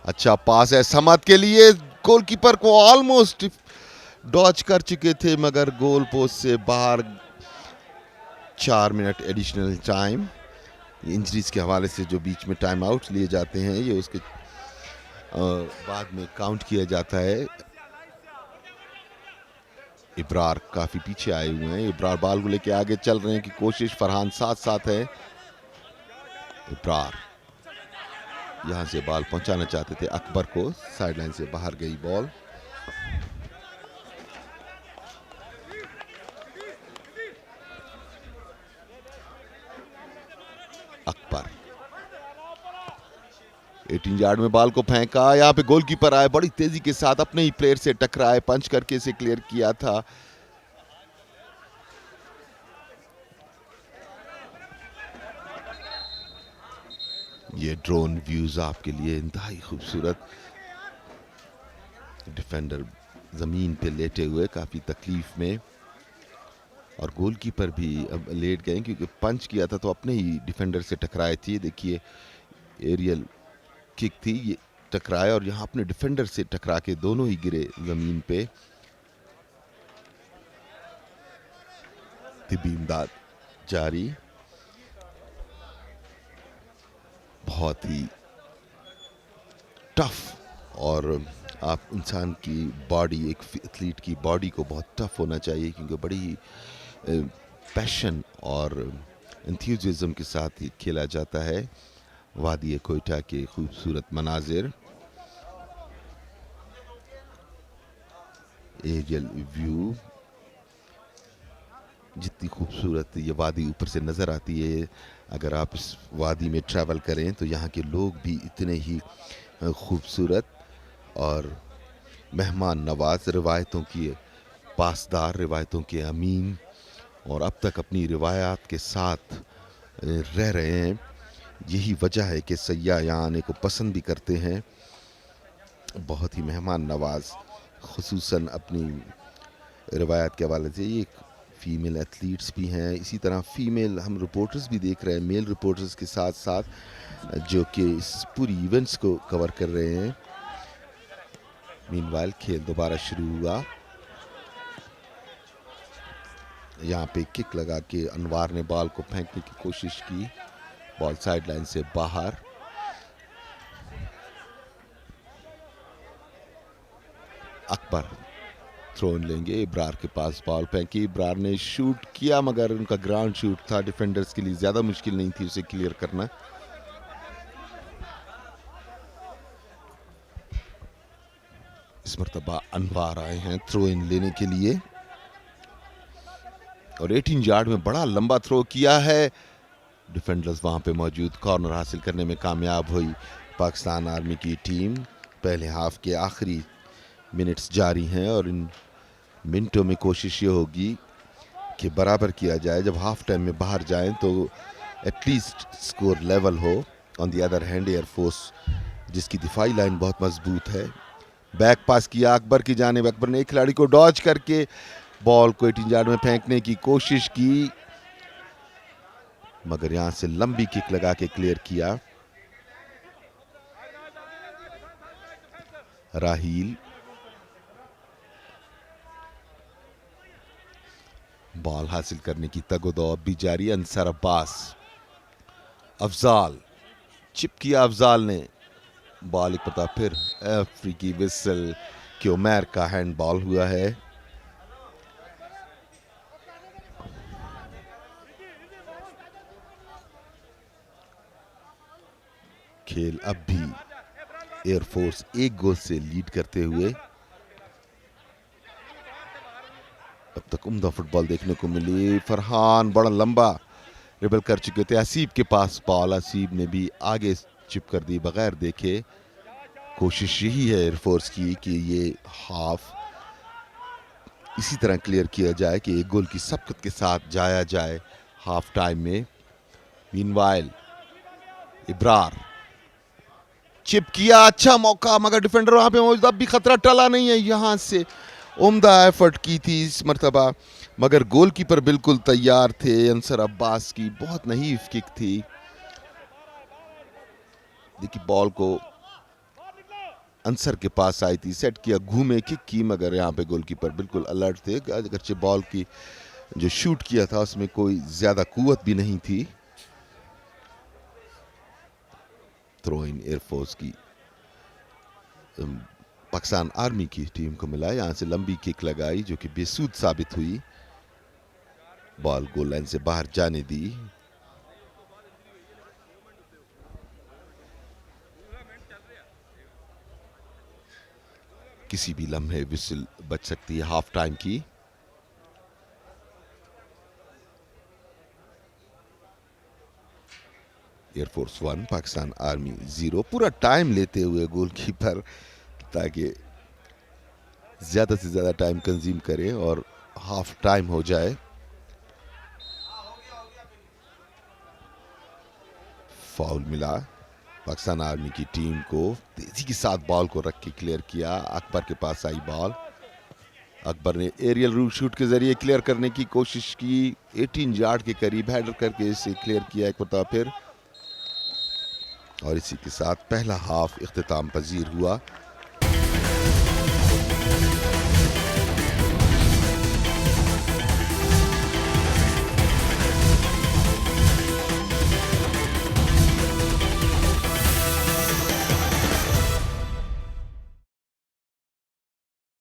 अच्छा पास है समद के लिए, गोलकीपर को ऑलमोस्ट डॉच कर चुके थे मगर गोल पोस्ट से बाहर। 4 मिनट एडिशनल टाइम। इंजरीज के हवाले से जो बीच में टाइम आउट लिए जाते हैं ये उसके बाद में काउंट किया जाता है। इब्रार काफी पीछे आए हुए हैं। इब्रार बॉल को लेके आगे चल रहे हैं कि कोशिश, फरहान साथ साथ है। इब्रार यहां से बॉल पहुंचाना चाहते थे अकबर को, साइडलाइन से बाहर गई बॉल। अकबर 18 यार्ड में बॉल को फेंका, यहाँ पे गोलकीपर आए, बड़ी तेजी के साथ अपने ही प्लेयर से टकराए, पंच करके इसे क्लियर किया था। ये ड्रोन व्यूज आपके लिए इंतहाई खूबसूरत। डिफेंडर जमीन पे लेटे हुए काफी तकलीफ में, और गोलकीपर भी अब लेट गए क्योंकि पंच किया था तो अपने ही डिफेंडर से टकराए थी। देखिए एरियल किक थी, ये टकराए और यहाँ अपने डिफेंडर से टकरा के दोनों ही गिरे जमीन पे। तिब्बी इमदाद जारी। बहुत ही टफ, और आप इंसान की बॉडी, एक एथलीट की बॉडी को बहुत टफ होना चाहिए क्योंकि बड़ी ही पैशन और एंथुसियाज्म के साथ ही खेला जाता है। वादी कोयटा के खूबसूरत मनाजिर, एरियल व्यू, जितनी खूबसूरत ये वादी ऊपर से नज़र आती है, अगर आप इस वादी में ट्रैवल करें तो यहाँ के लोग भी इतने ही खूबसूरत और मेहमान नवाज, रिवायतों की पासदार, रिवायतों के अमीन, और अब तक अपनी रिवायात के साथ रह रहे हैं। यही वजह है कि सयाह यहाँ आने को पसंद भी करते हैं। बहुत ही मेहमान नवाज, खुसूसन अपनी रिवायत के हवाले से। ये फीमेल एथलीट्स भी हैं, इसी तरह फीमेल हम रिपोर्टर्स भी देख रहे हैं, मेल रिपोर्टर्स के साथ साथ, जो कि इस पूरी इवेंट्स को कवर कर रहे हैं। मीनवाइल खेल दोबारा शुरू हुआ। यहाँ पे किक लगा के अनवार ने बॉल को फेंकने की कोशिश की, बॉल साइडलाइन से बाहर। अकबर थ्रो इन लेंगे, इब्रार के पास बॉल फेंकी, इब्रार ने शूट किया मगर उनका ग्राउंड शूट था, डिफेंडर्स के लिए ज्यादा मुश्किल नहीं थी उसे क्लियर करना। इस मर्तबा अनवार आए हैं थ्रो इन लेने के लिए, और 18 यार्ड में बड़ा लंबा थ्रो किया है। डिफेंडर्स वहां पे मौजूद, कॉर्नर हासिल करने में कामयाब हुई पाकिस्तान आर्मी की टीम। पहले हाफ के आखिरी मिनट्स जारी हैं और इन मिनटों में कोशिश ये होगी कि बराबर किया जाए। जब हाफ टाइम में बाहर जाएं तो एटलीस्ट स्कोर लेवल हो। On the other hand air force, जिसकी दिफाई लाइन बहुत मजबूत है, बैक पास किया अकबर की जानिब। अकबर ने एक खिलाड़ी को डॉज करके बॉल को 18 यार्ड में फेंकने की कोशिश की, मगर यहां से लंबी किक लगा के क्लियर किया। राहील बॉल हासिल करने की तगोदौ अब भी जारी। अंसर अब्बास, अफजाल, चिप किया अफजाल ने, बॉल एक पता फिर अफ्रीकी विसल कि उमर का हैंड बॉल हुआ है। खेल अब भी एयरफोर्स एक गोल से लीड करते हुए। अब तक उम्दा फुटबॉल देखने को मिली। फरहान बड़ा लंबा रिबल कर चुके थे, हसीब के पास बॉल, हसीब ने भी आगे चिप कर दी बगैर देखे। कोशिश यही है एयरफोर्स की कि ये हाफ इसी तरह क्लियर किया जाए कि एक गोल की सबकत के साथ जाया जाए हाफ टाइम में। मीनवाइल इब्रार चिप किया, अच्छा मौका, मगर डिफेंडर वहां पे मौजूद, अब भी खतरा टला नहीं है। यहां से उम्दा एफर्ट की थी इस मरतबा मगर गोलकीपर बिल्कुल तैयार थे। अंसर अब्बास की बहुत नहीफ किक थी। देखिए बॉल को अंसर के पास आई थी, सेट किया, घूमे, किक की, मगर यहाँ पे गोलकीपर बिल्कुल अलर्ट थे। अगरचे बॉल की जो शूट किया था उसमें कोई ज्यादा कुवत भी नहीं थी। थ्रो इन एयरफोर्स की पाकिस्तान आर्मी की टीम को मिला। यहां से लंबी किक लगाई जो कि बेसूद साबित हुई। बॉल गोल लाइन से बाहर जाने दी। किसी भी लम्हे विसिल बच सकती है हाफ टाइम की। Air force 1 Pakistan army 0। पूरा टाइम लेते हुए गोलकीपर ताकि ज्यादा से ज्यादा टाइम कंज्यूम करे और हाफ टाइम हो जाए। फाउल मिला पाकिस्तान आर्मी की टीम को। तेजी के साथ बॉल को रख के क्लियर किया। अकबर के पास आई बॉल। अकबर ने एरियल रूट शूट के जरिए क्लियर करने की कोशिश की। 18 यार्ड के करीब हेडर करके इसे क्लियर किया एक बार फिर। और इसी के साथ पहला हाफ इख्तिताम पजीर हुआ।